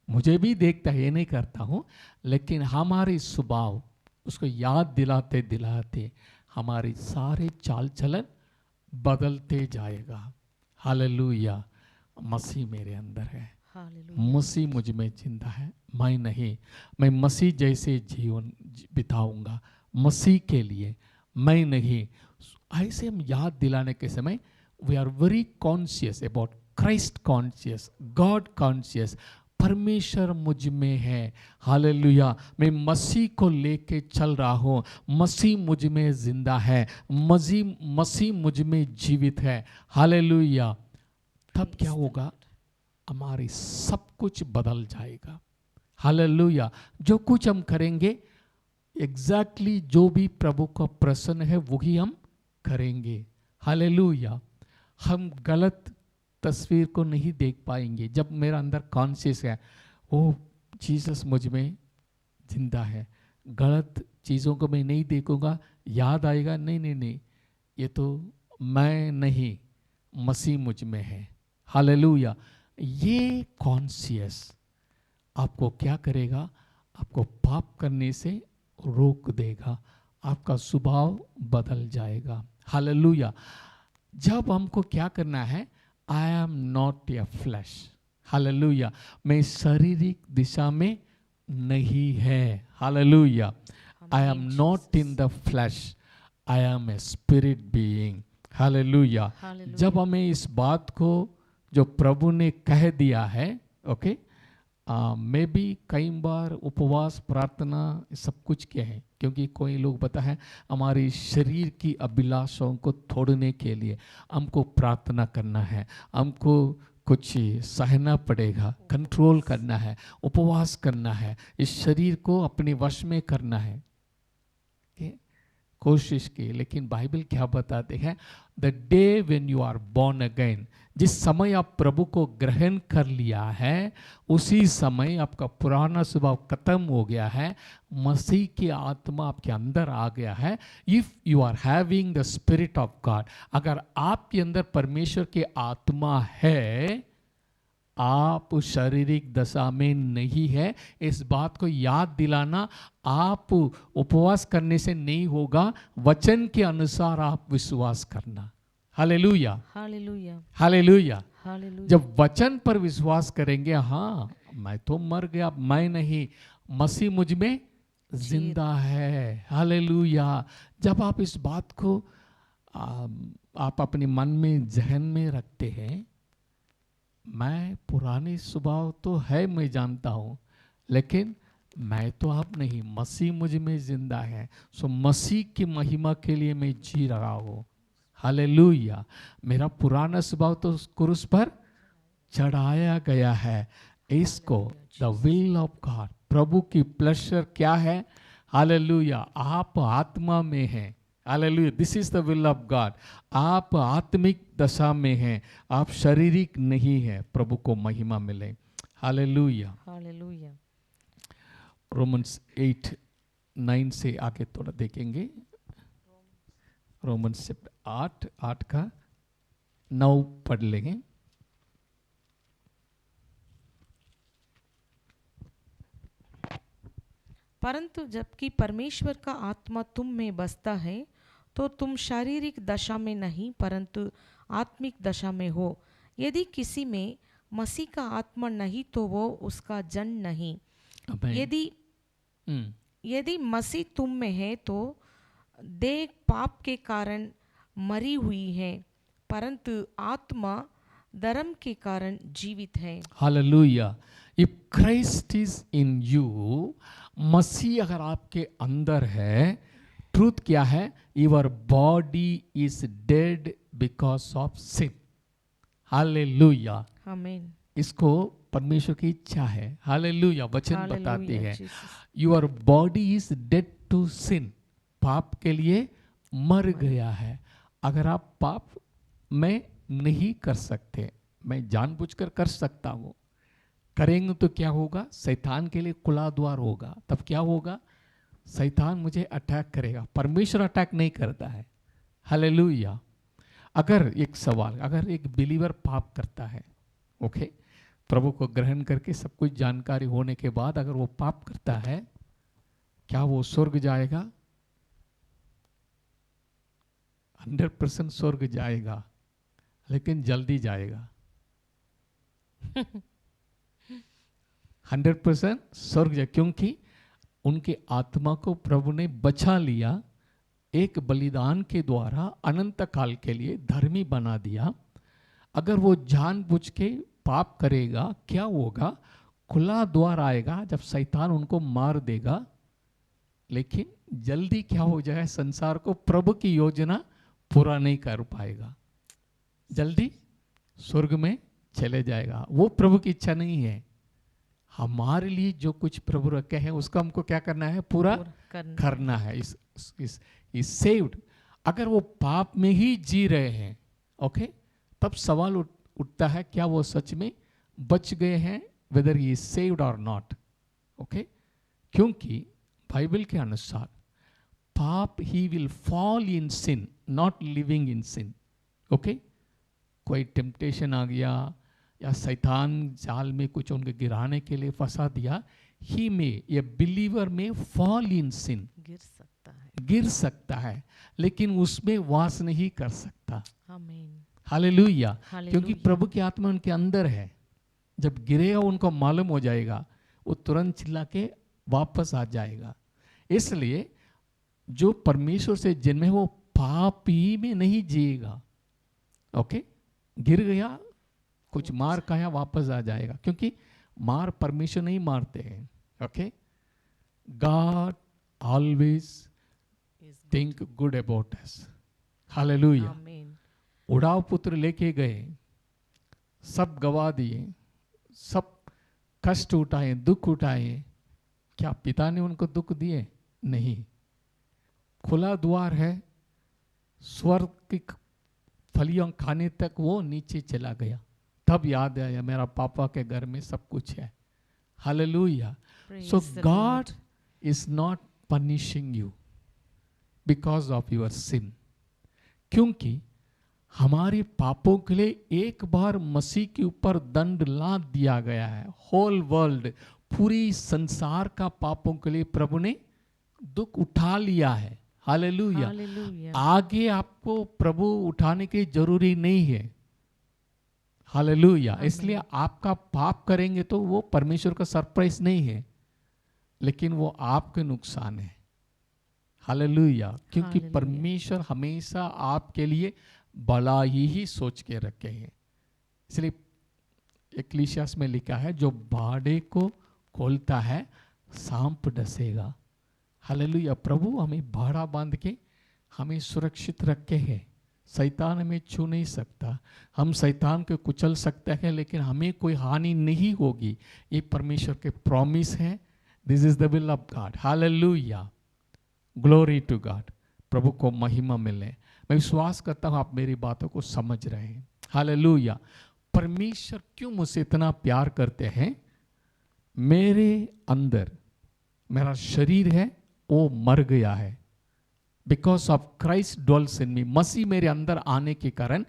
मुझे भी देखता है, ये नहीं करता हूँ, लेकिन हमारी स्वभाव उसको याद दिलाते दिलाते हमारी सारे चाल चलन बदलते जाएगा। हालेलुया। मसीह मेरे अंदर है, मसीह मुझ में जिंदा है, मैं नहीं। मैं मसीह जैसे जीवन बिताऊंगा, मसीह के लिए, मैं नहीं। ऐसे हम याद दिलाने के समय we are very conscious about Christ conscious, God conscious. परमेश्वर मुझ में है। हालेलुया। मैं मसीह को लेके चल रहा हूँ, मसीह मुझ में जिंदा है, मसीह मुझ में जीवित है। हालेलुया। तब क्या होगा? हमारी सब कुछ बदल जाएगा। हालेलुया। जो कुछ हम करेंगे एग्जैक्टली जो भी प्रभु का प्रसन्न है वही हम करेंगे। हालेलुया। हम गलत तस्वीर को नहीं देख पाएंगे। जब मेरा अंदर कॉन्शियस है, ओ जीसस मुझ में जिंदा है, गलत चीज़ों को मैं नहीं देखूंगा, याद आएगा नहीं नहीं नहीं, ये तो मैं नहीं, मसीह मुझ में है। हालेलुया। ये कॉन्शियस आपको क्या करेगा? आपको पाप करने से रोक देगा, आपका स्वभाव बदल जाएगा। हालेलुया। जब हमको क्या करना है, I am not a flesh. Hallelujah. मैं शारीरिक दिशा में नहीं है। Hallelujah. I am not in the flesh, I am a spirit being. Hallelujah. जब हमें इस बात को जो प्रभु ने कह दिया है, ओके, मैं भी कई बार उपवास प्रार्थना सब कुछ किया है, क्योंकि कोई लोग पता है हमारी शरीर की अभिलाषाओं को तोड़ने के लिए हमको प्रार्थना करना है, हमको कुछ सहना पड़ेगा, कंट्रोल करना है, उपवास करना है, इस शरीर को अपने वश में करना है। कोशिश की, लेकिन बाइबल क्या बताते हैं? The day when you are born again, जिस समय आप प्रभु को ग्रहण कर लिया है, उसी समय आपका पुराना स्वभाव खत्म हो गया है, मसीह की आत्मा आपके अंदर आ गया है। If you are having the spirit of God, अगर आपके अंदर परमेश्वर की आत्मा है, आप शारीरिक दशा में नहीं है। इस बात को याद दिलाना, आप उपवास करने से नहीं होगा, वचन के अनुसार आप विश्वास करना। Hallelujah, hallelujah, hallelujah. हालेलुया। जब वचन पर विश्वास करेंगे, हाँ मैं तो मर गया, मैं नहीं, मसीह मुझ में जिंदा है। हालेलुया। जब आप इस बात को आप अपने मन में, जहन में रखते हैं, मैं पुरानी स्वभाव तो है, मैं जानता हूँ, लेकिन मैं तो आप नहीं, मसीह मुझ में जिंदा है। सो मसीह की महिमा के लिए मैं जी रहा हूँ। हालेलुया। मेरा पुराना स्वभाव तो क्रूस पर चढ़ाया गया है। इसको द विल ऑफ गॉड, प्रभु की प्लेजर क्या है? हालेलुया। आप आत्मा में हैं। Hallelujah. This is the will of God. आप आत्मिक दशा में हैं, आप शारीरिक नहीं है। प्रभु को महिमा मिले। Hallelujah, hallelujah. रोमन्स 8:9 से आगे थोड़ा देखेंगे। रोमन्स 8 का 9 पढ़ लेंगे। परंतु जबकि परमेश्वर का आत्मा तुम में बसता है, तो तुम शारीरिक दशा में नहीं परंतु आत्मिक दशा में हो। यदि किसी में मसीह का आत्मा नहीं तो वो उसका जन नहीं। यदि मसीह तुम में है तो देह पाप के कारण मरी हुई है, परंतु आत्मा धर्म के कारण जीवित है। Hallelujah. If Christ is in you, मसीह अगर आपके अंदर है, ट्रूथ क्या है? Your body is dead because of sin. Hallelujah, amen. इसको परमेश्वर की इच्छा है। हालेलुया। वचन बताते हैं your body is dead to sin, पाप के लिए मर गया है। अगर आप पाप में नहीं कर सकते, मैं जानबूझकर कर सकता हूं, करेंगे तो क्या होगा? शैतान के लिए खुला द्वार होगा। तब क्या होगा? शैतान मुझे अटैक करेगा। परमेश्वर अटैक नहीं करता है। हालेलुया। अगर एक सवाल, अगर एक बिलीवर पाप करता है, ओके, प्रभु को ग्रहण करके सब कुछ जानकारी होने के बाद अगर वो पाप करता है, क्या वो स्वर्ग जाएगा? 100% स्वर्ग जाएगा, लेकिन जल्दी जाएगा। 100% स्वर्ग जाएगा, क्योंकि उनके आत्मा को प्रभु ने बचा लिया, एक बलिदान के द्वारा अनंत काल के लिए धर्मी बना दिया। अगर वो जानबूझ के पाप करेगा, क्या होगा? खुला द्वार आएगा जब शैतान उनको मार देगा, लेकिन जल्दी क्या हो जाएगा? संसार को प्रभु की योजना पूरा नहीं कर पाएगा, जल्दी स्वर्ग में चले जाएगा। वो प्रभु की इच्छा नहीं है। हमारे लिए जो कुछ प्रभु रखे हैं उसका हमको क्या करना है? पूरा करना है। इस सेव्ड। अगर वो पाप में ही जी रहे हैं, ओके, तब सवाल उठता है, क्या वो सच में बच गए हैं, वेदर ही इज सेव्ड और नॉट। ओके, क्योंकि बाइबल के अनुसार पाप he will fall in sin, not living in sin. Okay, कोई टेम्पटेशन आ गया या शैतान जाल में कुछ उनके गिराने के लिए फंसा दिया, ही में ये बिलीवर में फॉल इन सिन, गिर सकता है लेकिन उसमें वास नहीं कर सकता। आमीन, हालेलुया। हालेलुया। क्योंकि प्रभु की आत्मा उनके अंदर है। जब गिरेगा उनको मालूम हो जाएगा, वो तुरंत चिल्ला के वापस आ जाएगा। इसलिए जो परमेश्वर से जन्मे वो पाप ही में नहीं जिएगा। ओके, गिर गया, कुछ मार खाया, वापस आ जाएगा, क्योंकि मार परमेश्वर नहीं मारते हैं। Okay, God always think good about us. Hallelujah. आमीन, उड़ाव पुत्र लेके गए, सब गवा दिए, सब कष्ट उठाए, दुख उठाए, क्या पिता ने उनको दुख दिए? नहीं। खुला द्वार है, स्वर्ग की फलियों खाने तक वो नीचे चला गया। तब याद आया मेरा पापा के घर में सब कुछ है। Hallelujah. So Praise the God Lord. Is not punishing you because of your sin, क्योंकि हमारे पापों के लिए एक बार मसीह के ऊपर दंड लाद दिया गया है। होल वर्ल्ड, पूरी संसार का पापों के लिए प्रभु ने दुख उठा लिया है। हालेलुया। Hallelujah. आगे आपको प्रभु उठाने की जरूरी नहीं है। हालेलुया। इसलिए आपका पाप करेंगे तो वो परमेश्वर का सरप्राइज नहीं है, लेकिन वो आपके नुकसान है। हालेलुया। क्योंकि हालेलुया। परमेश्वर हमेशा आपके लिए भला ही सोच के रखे हैं। इसलिए इक्लेसियास में लिखा है, जो बाड़े को खोलता है सांप डसेगा। हालेलुया। प्रभु हमें बाड़ा बांध के हमें सुरक्षित रखे हैं। शैतान हमें छू नहीं सकता। हम शैतान को कुचल सकते हैं लेकिन हमें कोई हानि नहीं होगी। ये परमेश्वर के प्रॉमिस है। This is the will of God. Hallelujah. Glory to God. प्रभु को महिमा मिले। मैं विश्वास करता हूं आप मेरी बातों को समझ रहे हैं। हालेलुया। परमेश्वर क्यों मुझसे इतना प्यार करते हैं? मेरे अंदर मेरा शरीर है वो मर गया है। Because of Christ dwells in me, मसीह मेरे अंदर आने के कारण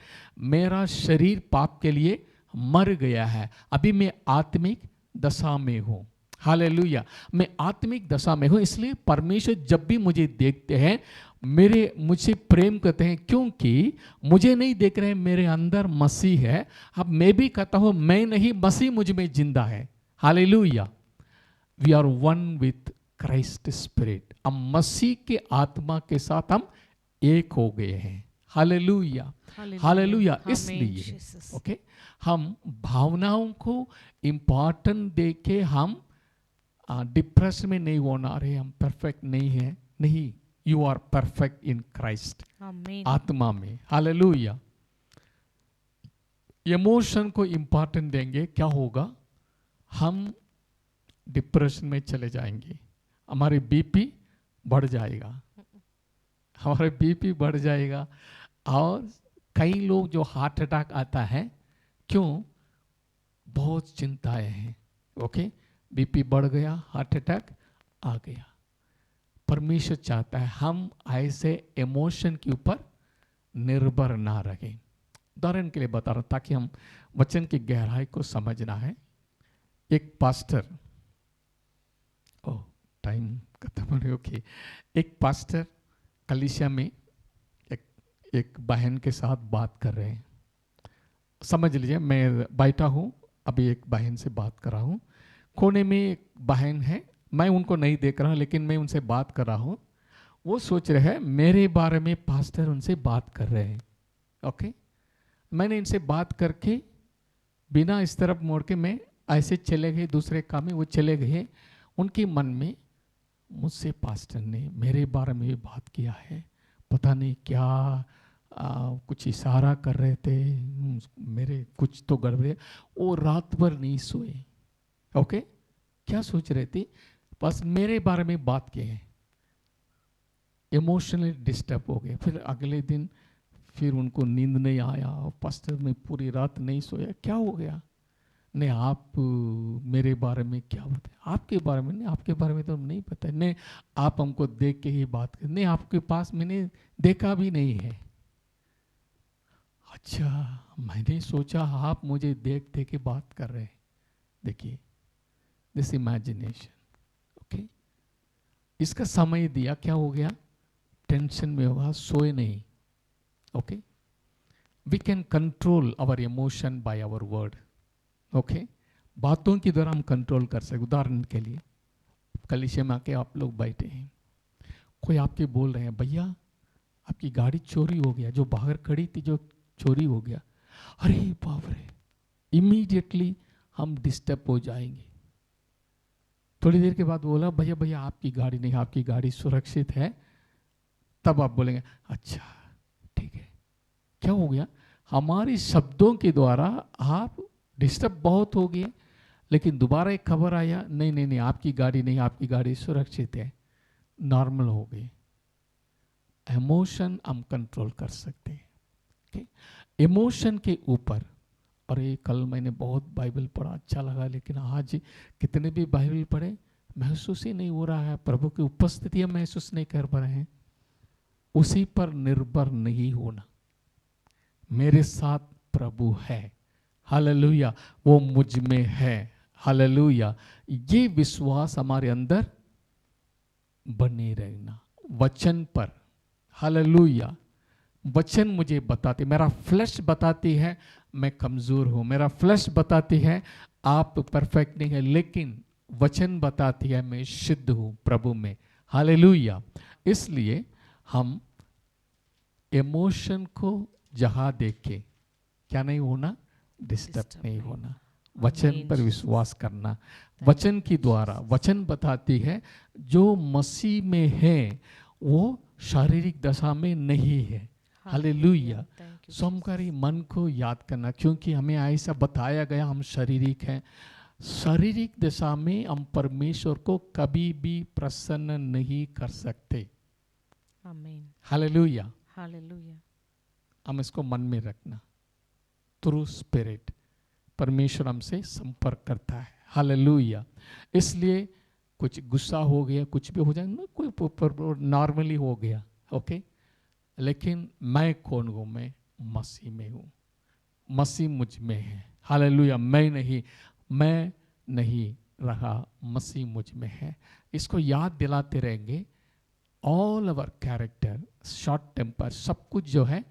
मेरा शरीर पाप के लिए मर गया है। अभी मैं आत्मिक दशा में हूं। हालेलुया। मैं आत्मिक दशा में हूं, इसलिए परमेश्वर जब भी मुझे देखते हैं मुझसे प्रेम करते हैं, क्योंकि मुझे नहीं देख रहे, मेरे अंदर मसीह है। अब मैं भी कहता हूं मैं नहीं, मसीह मुझ में जिंदा है। Hallelujah. We are one with Christ spirit. अब मसीह के आत्मा के साथ हम एक हो गए हैं। हालेलुया। हालेलुया। इसलिए ओके, हम भावनाओं को इंपॉर्टेंट देके हम डिप्रेशन में नहीं होना रहे, हम परफेक्ट नहीं है। नहीं, you are perfect in Christ. आमीन, आत्मा में। हालेलुया। इमोशन को इंपॉर्टेंट देंगे, क्या होगा? हम डिप्रेशन में चले जाएंगे, हमारे बीपी बढ़ जाएगा, हमारे बीपी बढ़ जाएगा। और कई लोग जो हार्ट अटैक आता है, क्यों? बहुत चिंताएं हैं। ओके, बीपी बढ़ गया, हार्ट अटैक आ गया। परमेश्वर चाहता है हम ऐसे इमोशन के ऊपर निर्भर ना रहें। उदाहरण के लिए बता रहा हूं ताकि हम वचन की गहराई को समझना है। एक पास्टर, टाइम खत्म हो रही, ओके। एक पास्टर कलीसिया में एक बहन के साथ बात कर रहे हैं। समझ लीजिए, मैं बैठा हूँ, अभी एक बहन से बात कर रहा हूँ। कोने में एक बहन है, मैं उनको नहीं देख रहा हूँ लेकिन मैं उनसे बात कर रहा हूँ। वो सोच रहे हैं मेरे बारे में पास्टर उनसे बात कर रहे हैं। ओके, मैंने इनसे बात करके बिना इस तरफ मोड़ के मैं ऐसे चले गए दूसरे काम में, वो चले गए। उनके मन में मुझसे पास्टर ने मेरे बारे में भी बात किया है, पता नहीं क्या कुछ इशारा कर रहे थे, मेरे कुछ तो गड़बड़े। वो रात भर नहीं सोए। ओके, क्या सोच रहे थे? बस मेरे बारे में बात किए हैं। इमोशनली डिस्टर्ब हो गए। फिर अगले दिन फिर उनको नींद नहीं आया, पास्टर मैं पूरी रात नहीं सोया, क्या हो गया? नहीं आप मेरे बारे में क्या बताए? आपके बारे में नहीं, आपके बारे में तो हम नहीं पता। नहीं आप हमको देख के ही बात कर, नहीं आपके पास मैंने देखा भी नहीं है। अच्छा, मैंने सोचा आप मुझे देख देख के बात कर रहे हैं। देखिए दिस इमेजिनेशन, ओके। इसका समय दिया, क्या हो गया? टेंशन में होगा, सोए नहीं, okay. We can control our emotion by our word, okay. बातों के द्वारा हम कंट्रोल कर सकते। उदाहरण के लिए कलीसिया में आके आप लोग बैठे हैं, कोई आपके बोल रहे हैं भैया आपकी गाड़ी चोरी हो गया, जो बाहर खड़ी थी जो चोरी हो गया। अरे बाप रे, इमीडिएटली हम डिस्टर्ब हो जाएंगे। थोड़ी देर के बाद बोला भैया भैया आपकी गाड़ी नहीं, आपकी गाड़ी सुरक्षित है। तब आप बोलेंगे अच्छा ठीक है। क्या हो गया? हमारे शब्दों के द्वारा आप डिस्टर्ब बहुत हो गए, लेकिन दोबारा एक खबर आया, नहीं नहीं नहीं आपकी गाड़ी नहीं, आपकी गाड़ी सुरक्षित है, नॉर्मल हो गई। इमोशन हम कंट्रोल कर सकते हैं, okay? इमोशन के ऊपर, और ये कल मैंने बहुत बाइबल पढ़ा, अच्छा लगा, लेकिन आज कितने भी बाइबल पढ़े महसूस ही नहीं हो रहा है, प्रभु की उपस्थिति हम महसूस नहीं कर पा रहे हैं। उसी पर निर्भर नहीं होना। मेरे साथ प्रभु है, हालेलुया, वो मुझ में है, हालेलुया। ये विश्वास हमारे अंदर बने रहना वचन पर, हालेलुया। वचन मुझे बताते, मेरा फ्लैश बताती है मैं कमजोर हूं, मेरा फ्लैश बताती है आप परफेक्ट नहीं है, लेकिन वचन बताती है मैं शुद्ध हूं प्रभु में, हालेलुया। इसलिए हम इमोशन को जहां देखे क्या नहीं होना, डिस्टर्ब नहीं होना, वचन पर विश्वास करना। वचन के द्वारा, वचन बताती है जो मसीह में है वो शारीरिक दशा में नहीं है, हालेलुया। सो हमारे मन को याद करना, क्योंकि हमें ऐसा बताया गया हम शारीरिक हैं। शारीरिक दशा में हम परमेश्वर को कभी भी प्रसन्न नहीं कर सकते, आमीन, हालेलुया। हालेलुया। हम इसको मन में रखना। थ्रू स्पिरिट परमेश्वर हमसे संपर्क करता है, हालेलुया। इसलिए कुछ गुस्सा हो गया, कुछ भी हो जाए ना, कोई नॉर्मली हो गया, ओके। लेकिन मैं कौन हूँ? मैं मसीह में हूँ, मसीह मुझ में है, हालेलुया। मैं नहीं रहा, मसीह मुझ में है। इसको याद दिलाते रहेंगे। All our character, short temper, सब कुछ जो है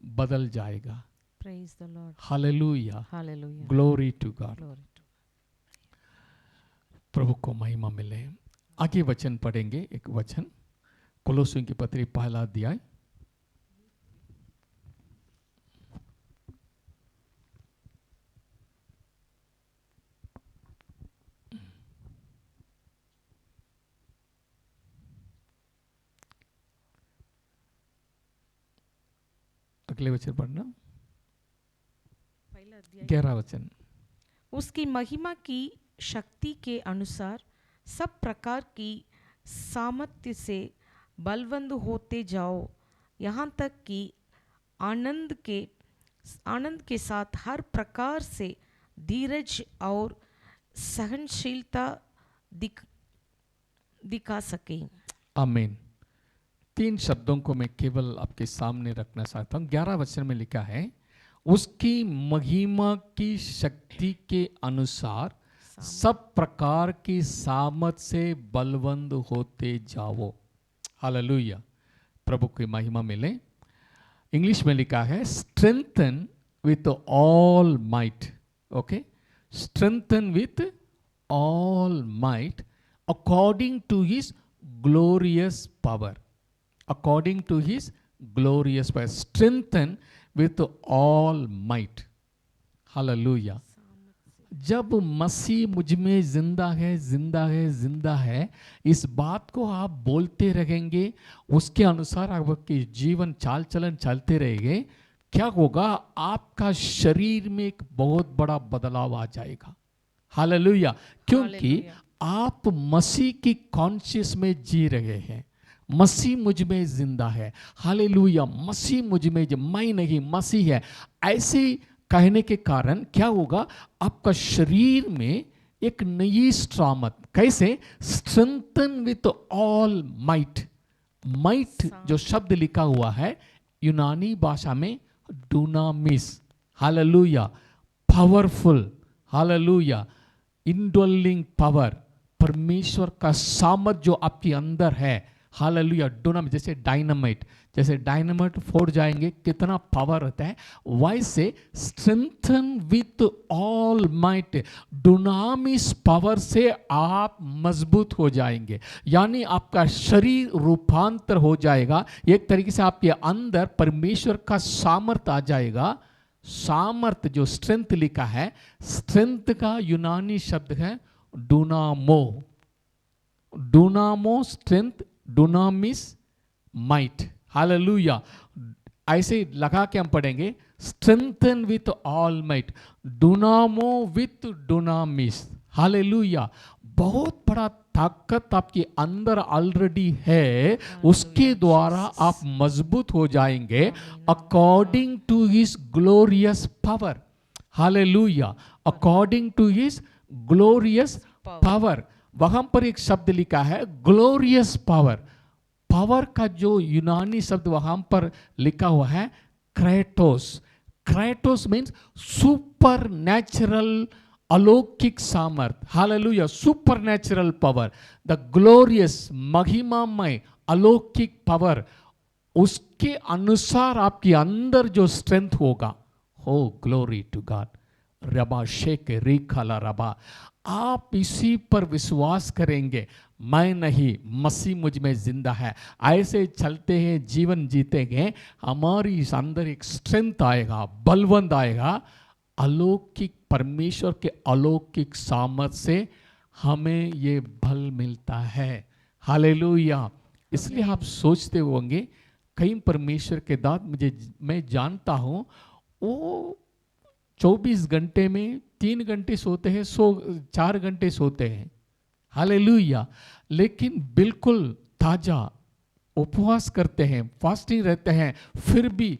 बदल जाएगा। Praise the Lord, hallelujah, hallelujah, glory to God. Glory to. प्रभु को महिमा मिले। आगे वचन पढ़ेंगे, एक वचन कोलोसियों की पत्री पहला अध्याय, अगले वचन पढ़ना, पहला अध्याय 11 वचन। उसकी महिमा की शक्ति के अनुसार सब प्रकार की सामर्थ्य से बलवंत होते जाओ, यहाँ तक कि आनंद के साथ हर प्रकार से धीरज और सहनशीलता दिखा सके। आमीन। 3 शब्दों को मैं केवल आपके सामने रखना चाहता हूँ। 11 वचन में लिखा है उसकी महिमा की शक्ति के अनुसार सब प्रकार की सामर्थ से बलवंत होते जाओ, हालेलुया। प्रभु की महिमा मिले। इंग्लिश में लिखा है strengthen with all might, okay, strengthen with all might according to his glorious power, according to his glorious power, strengthen with all might, hallelujah. जब मसीह मुझ में जिंदा है, जिंदा है, जिंदा है, इस बात को आप बोलते रहेंगे, उसके अनुसार आपके जीवन चाल चलन चलते रहेंगे, क्या होगा? आपका शरीर में एक बहुत बड़ा बदलाव आ जाएगा, हालेलुया। क्योंकि आप मसीह की कॉन्शियस में जी रहे हैं, मसीह मुझ में जिंदा है, हालेलुया, मसीह मुझ में, मैं नहीं मसीह है। ऐसे कहने के कारण क्या होगा, आपका शरीर में एक नई स्ट्रामत, कैसे, strengthen with all might. Might जो शब्द लिखा हुआ है यूनानी भाषा में डुनामिस, हालेलुया, पावरफुल, हालेलुया, इंडवेलिंग पावर, परमेश्वर का सामर्थ जो आपके अंदर है, हालेलुया, डुनामिस, जैसे डायनामाइट फोड़ जाएंगे कितना पावर रहता है, वैसे स्ट्रेंथन विथ ऑल माइट, डुनामिस पावर से आप मजबूत हो जाएंगे, यानी आपका शरीर रूपांतर हो जाएगा। एक तरीके से आपके अंदर परमेश्वर का सामर्थ आ जाएगा। सामर्थ जो स्ट्रेंथ लिखा है, स्ट्रेंथ का यूनानी शब्द है डुनामो। डुनामो स्ट्रेंथ, डुनामिस माइट, हालेलुया। ऐसे लगा के हम पढ़ेंगे, स्ट्रेंथन विथ ऑल माइट, डुनामो विथ डुनामिस, हालेलुया। बहुत बड़ा ताकत आपके अंदर ऑलरेडी है, उसके द्वारा आप मजबूत हो जाएंगे according to his glorious power, hallelujah, according to his glorious power. वहां पर एक शब्द लिखा है ग्लोरियस पावर। पावर का जो यूनानी शब्द वहां पर लिखा हुआ है क्रेटोस। क्रेटोस मीन्स सुपर नेचुरल, अलौकिक सामर्थ, hallelujah, super natural power, the glorious, महिमामय अलौकिक पावर, उसके अनुसार आपके अंदर जो स्ट्रेंथ होगा, हो glory to God, rava shake रेखाला रबा, आप इसी पर विश्वास करेंगे, मैं नहीं मसीह मुझ में जिंदा है, ऐसे चलते हैं, जीवन जीतेंगे, हमारी अंदर एक स्ट्रेंथ आएगा, बलवंत आएगा, अलौकिक परमेश्वर के अलौकिक सामर्थ से हमें ये बल मिलता है, हालेलुया। इसलिए आप सोचते होंगे कहीं परमेश्वर के दान मैं जानता हूं वो 24 घंटे में 3 घंटे सोते हैं, 4 घंटे सोते हैं, हालेलुया, लेकिन बिल्कुल ताजा उपवास करते हैं, फास्टिंग रहते हैं, फिर भी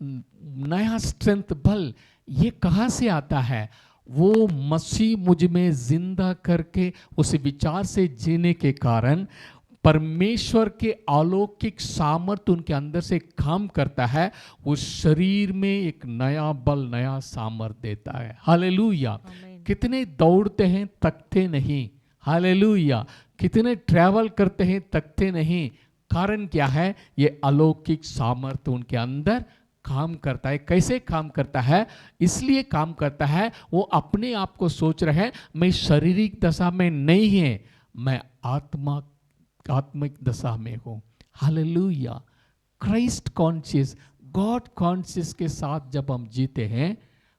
नया स्ट्रेंथ, बल, ये कहाँ से आता है? वो मसीह मुझ में जिंदा करके उस विचार से जीने के कारण परमेश्वर के अलौकिक सामर्थ्य उनके अंदर से काम करता है, उस शरीर में एक नया बल, नया सामर्थ्य देता है, हालेलुया। कितने दौड़ते हैं, थकते नहीं, हालेलुया, कितने ट्रैवल करते हैं, थकते नहीं, कारण क्या है? ये अलौकिक सामर्थ्य उनके अंदर काम करता है। कैसे काम करता है? इसलिए काम करता है, वो अपने आप को सोच रहे हैं मैं शारीरिक दशा में नहीं है, मैं आत्मिक दशा में हूं, hallelujah. Christ conscious, God conscious के साथ जब हम जीते हैं,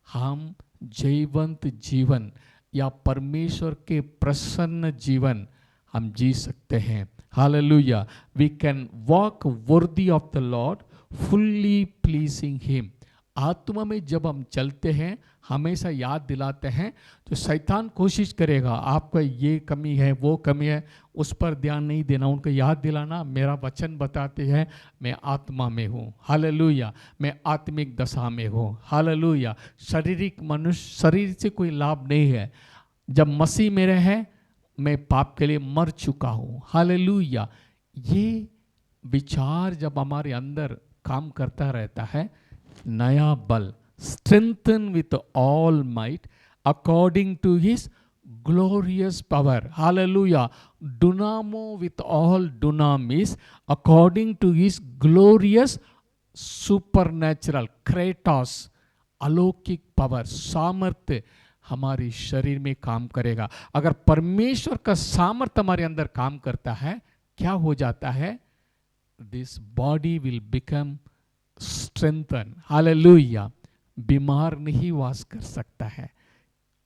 हम जीवंत जीवन या परमेश्वर के प्रसन्न जीवन हम जी सकते हैं, hallelujah. We can walk worthy of the Lord, fully pleasing him. आत्मा में जब हम चलते हैं, हमेशा याद दिलाते हैं, तो शैतान कोशिश करेगा आपका ये कमी है, वो कमी है, उस पर ध्यान नहीं देना, उनको याद दिलाना मेरा वचन बताते हैं मैं आत्मा में हूँ, हालेलुया, मैं आत्मिक दशा में हूँ, हालेलुया। शारीरिक मनुष्य शरीर से कोई लाभ नहीं है, जब मसीह मेरे है मैं पाप के लिए मर चुका हूँ, हालेलुया। ये विचार जब हमारे अंदर काम करता रहता है, नया बल, strengthen with all might according to his glorious power, hallelujah, dunamo with all dunamis according to his glorious supernatural kratos, अलौकिक पावर, सामर्थ्य हमारे शरीर में काम करेगा। अगर परमेश्वर का सामर्थ्य हमारे अंदर काम करता है, क्या हो जाता है? This body will become strengthen, hallelujah. बीमार नहीं वास कर सकता है,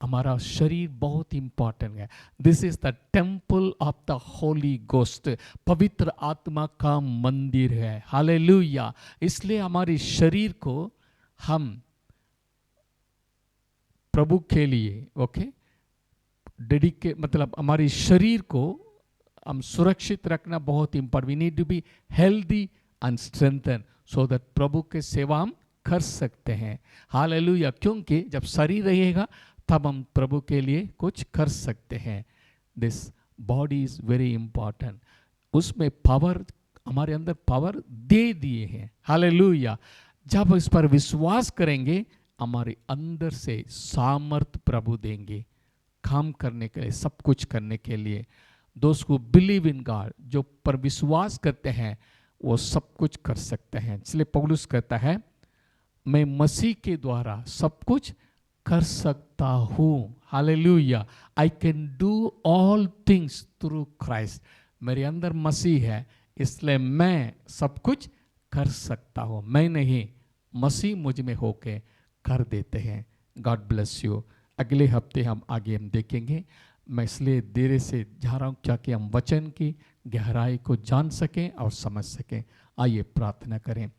हमारा शरीर बहुत इंपॉर्टेंट है। This is the temple of the Holi ghost, पवित्र आत्मा का मंदिर है, हालेलुया। इसलिए हमारे शरीर को हम प्रभु के लिए, ओके, डेडिकेट, मतलब हमारे शरीर को हम सुरक्षित रखना बहुत important. We need to be healthy and strengthen so that प्रभु के सेवा हम कर सकते हैं। हालेलुया। क्योंकि जब शरीर रहेगा तब हम प्रभु के लिए कुछ कर सकते हैं। This body is very important. उसमें पावर, हमारे अंदर पावर दे दिए हैं। हालेलुया। जब इस पर विश्वास करेंगे हमारे अंदर से सामर्थ प्रभु देंगे काम करने के लिए, सब कुछ करने के लिए। दोस्त को बिलीव इन गॉड, जो पर विश्वास करते हैं वो सब कुछ कर सकते हैं। इसलिए पौलुस कहता है मैं मसीह के द्वारा सब कुछ कर सकता हूँ। Hallelujah. I can do all things through Christ. मेरे अंदर मसीह है इसलिए मैं सब कुछ कर सकता हूँ। मैं नहीं, मसीह मुझ में होके कर देते हैं। God bless you. अगले हफ्ते हम देखेंगे। मैं इसलिए देर से जा रहा हूँ ताकि हम वचन की गहराई को जान सकें और समझ सकें। आइए प्रार्थना करें।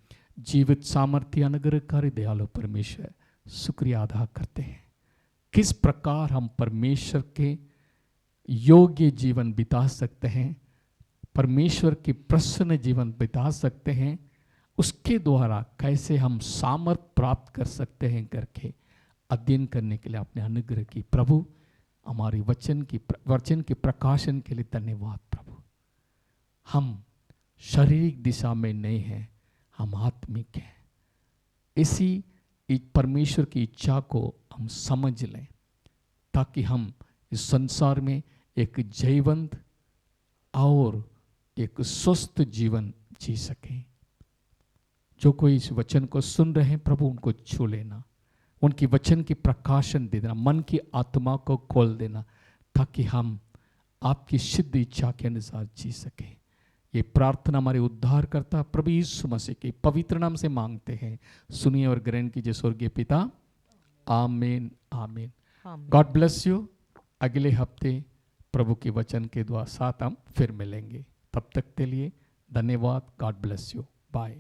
जीवित सामर्थ्य अनुग्रहकारी दयालु परमेश्वर, शुक्रिया अदा करते हैं किस प्रकार हम परमेश्वर के योग्य जीवन बिता सकते हैं, परमेश्वर की प्रसन्न जीवन बिता सकते हैं। उसके द्वारा कैसे हम सामर्थ प्राप्त कर सकते हैं करके अध्ययन करने के लिए आपने अनुग्रह की। प्रभु हमारी वचन के प्रकाशन के लिए धन्यवाद प्रभु। हम शारीरिक दिशा में नहीं हैं, हम आत्मिक हैं। इसी परमेश्वर की इच्छा को हम समझ लें ताकि हम इस संसार में एक जयवंत और एक स्वस्थ जीवन जी सकें। जो कोई इस वचन को सुन रहे हैं प्रभु उनको छू लेना, उनकी वचन की प्रकाशन दे देना, मन की आत्मा को खोल देना ताकि हम आपकी सिद्ध इच्छा के अनुसार जी सकें। ये प्रार्थना हमारे उद्धारकर्ता प्रभु यीशु मसीह के पवित्र नाम से मांगते हैं। सुनिए और ग्रहण कीजिए स्वर्गीय पिता। आमीन आमीन। God bless you. अगले हफ्ते प्रभु के वचन के द्वारा साथ हम फिर मिलेंगे। तब तक के लिए धन्यवाद। God bless you. बाय।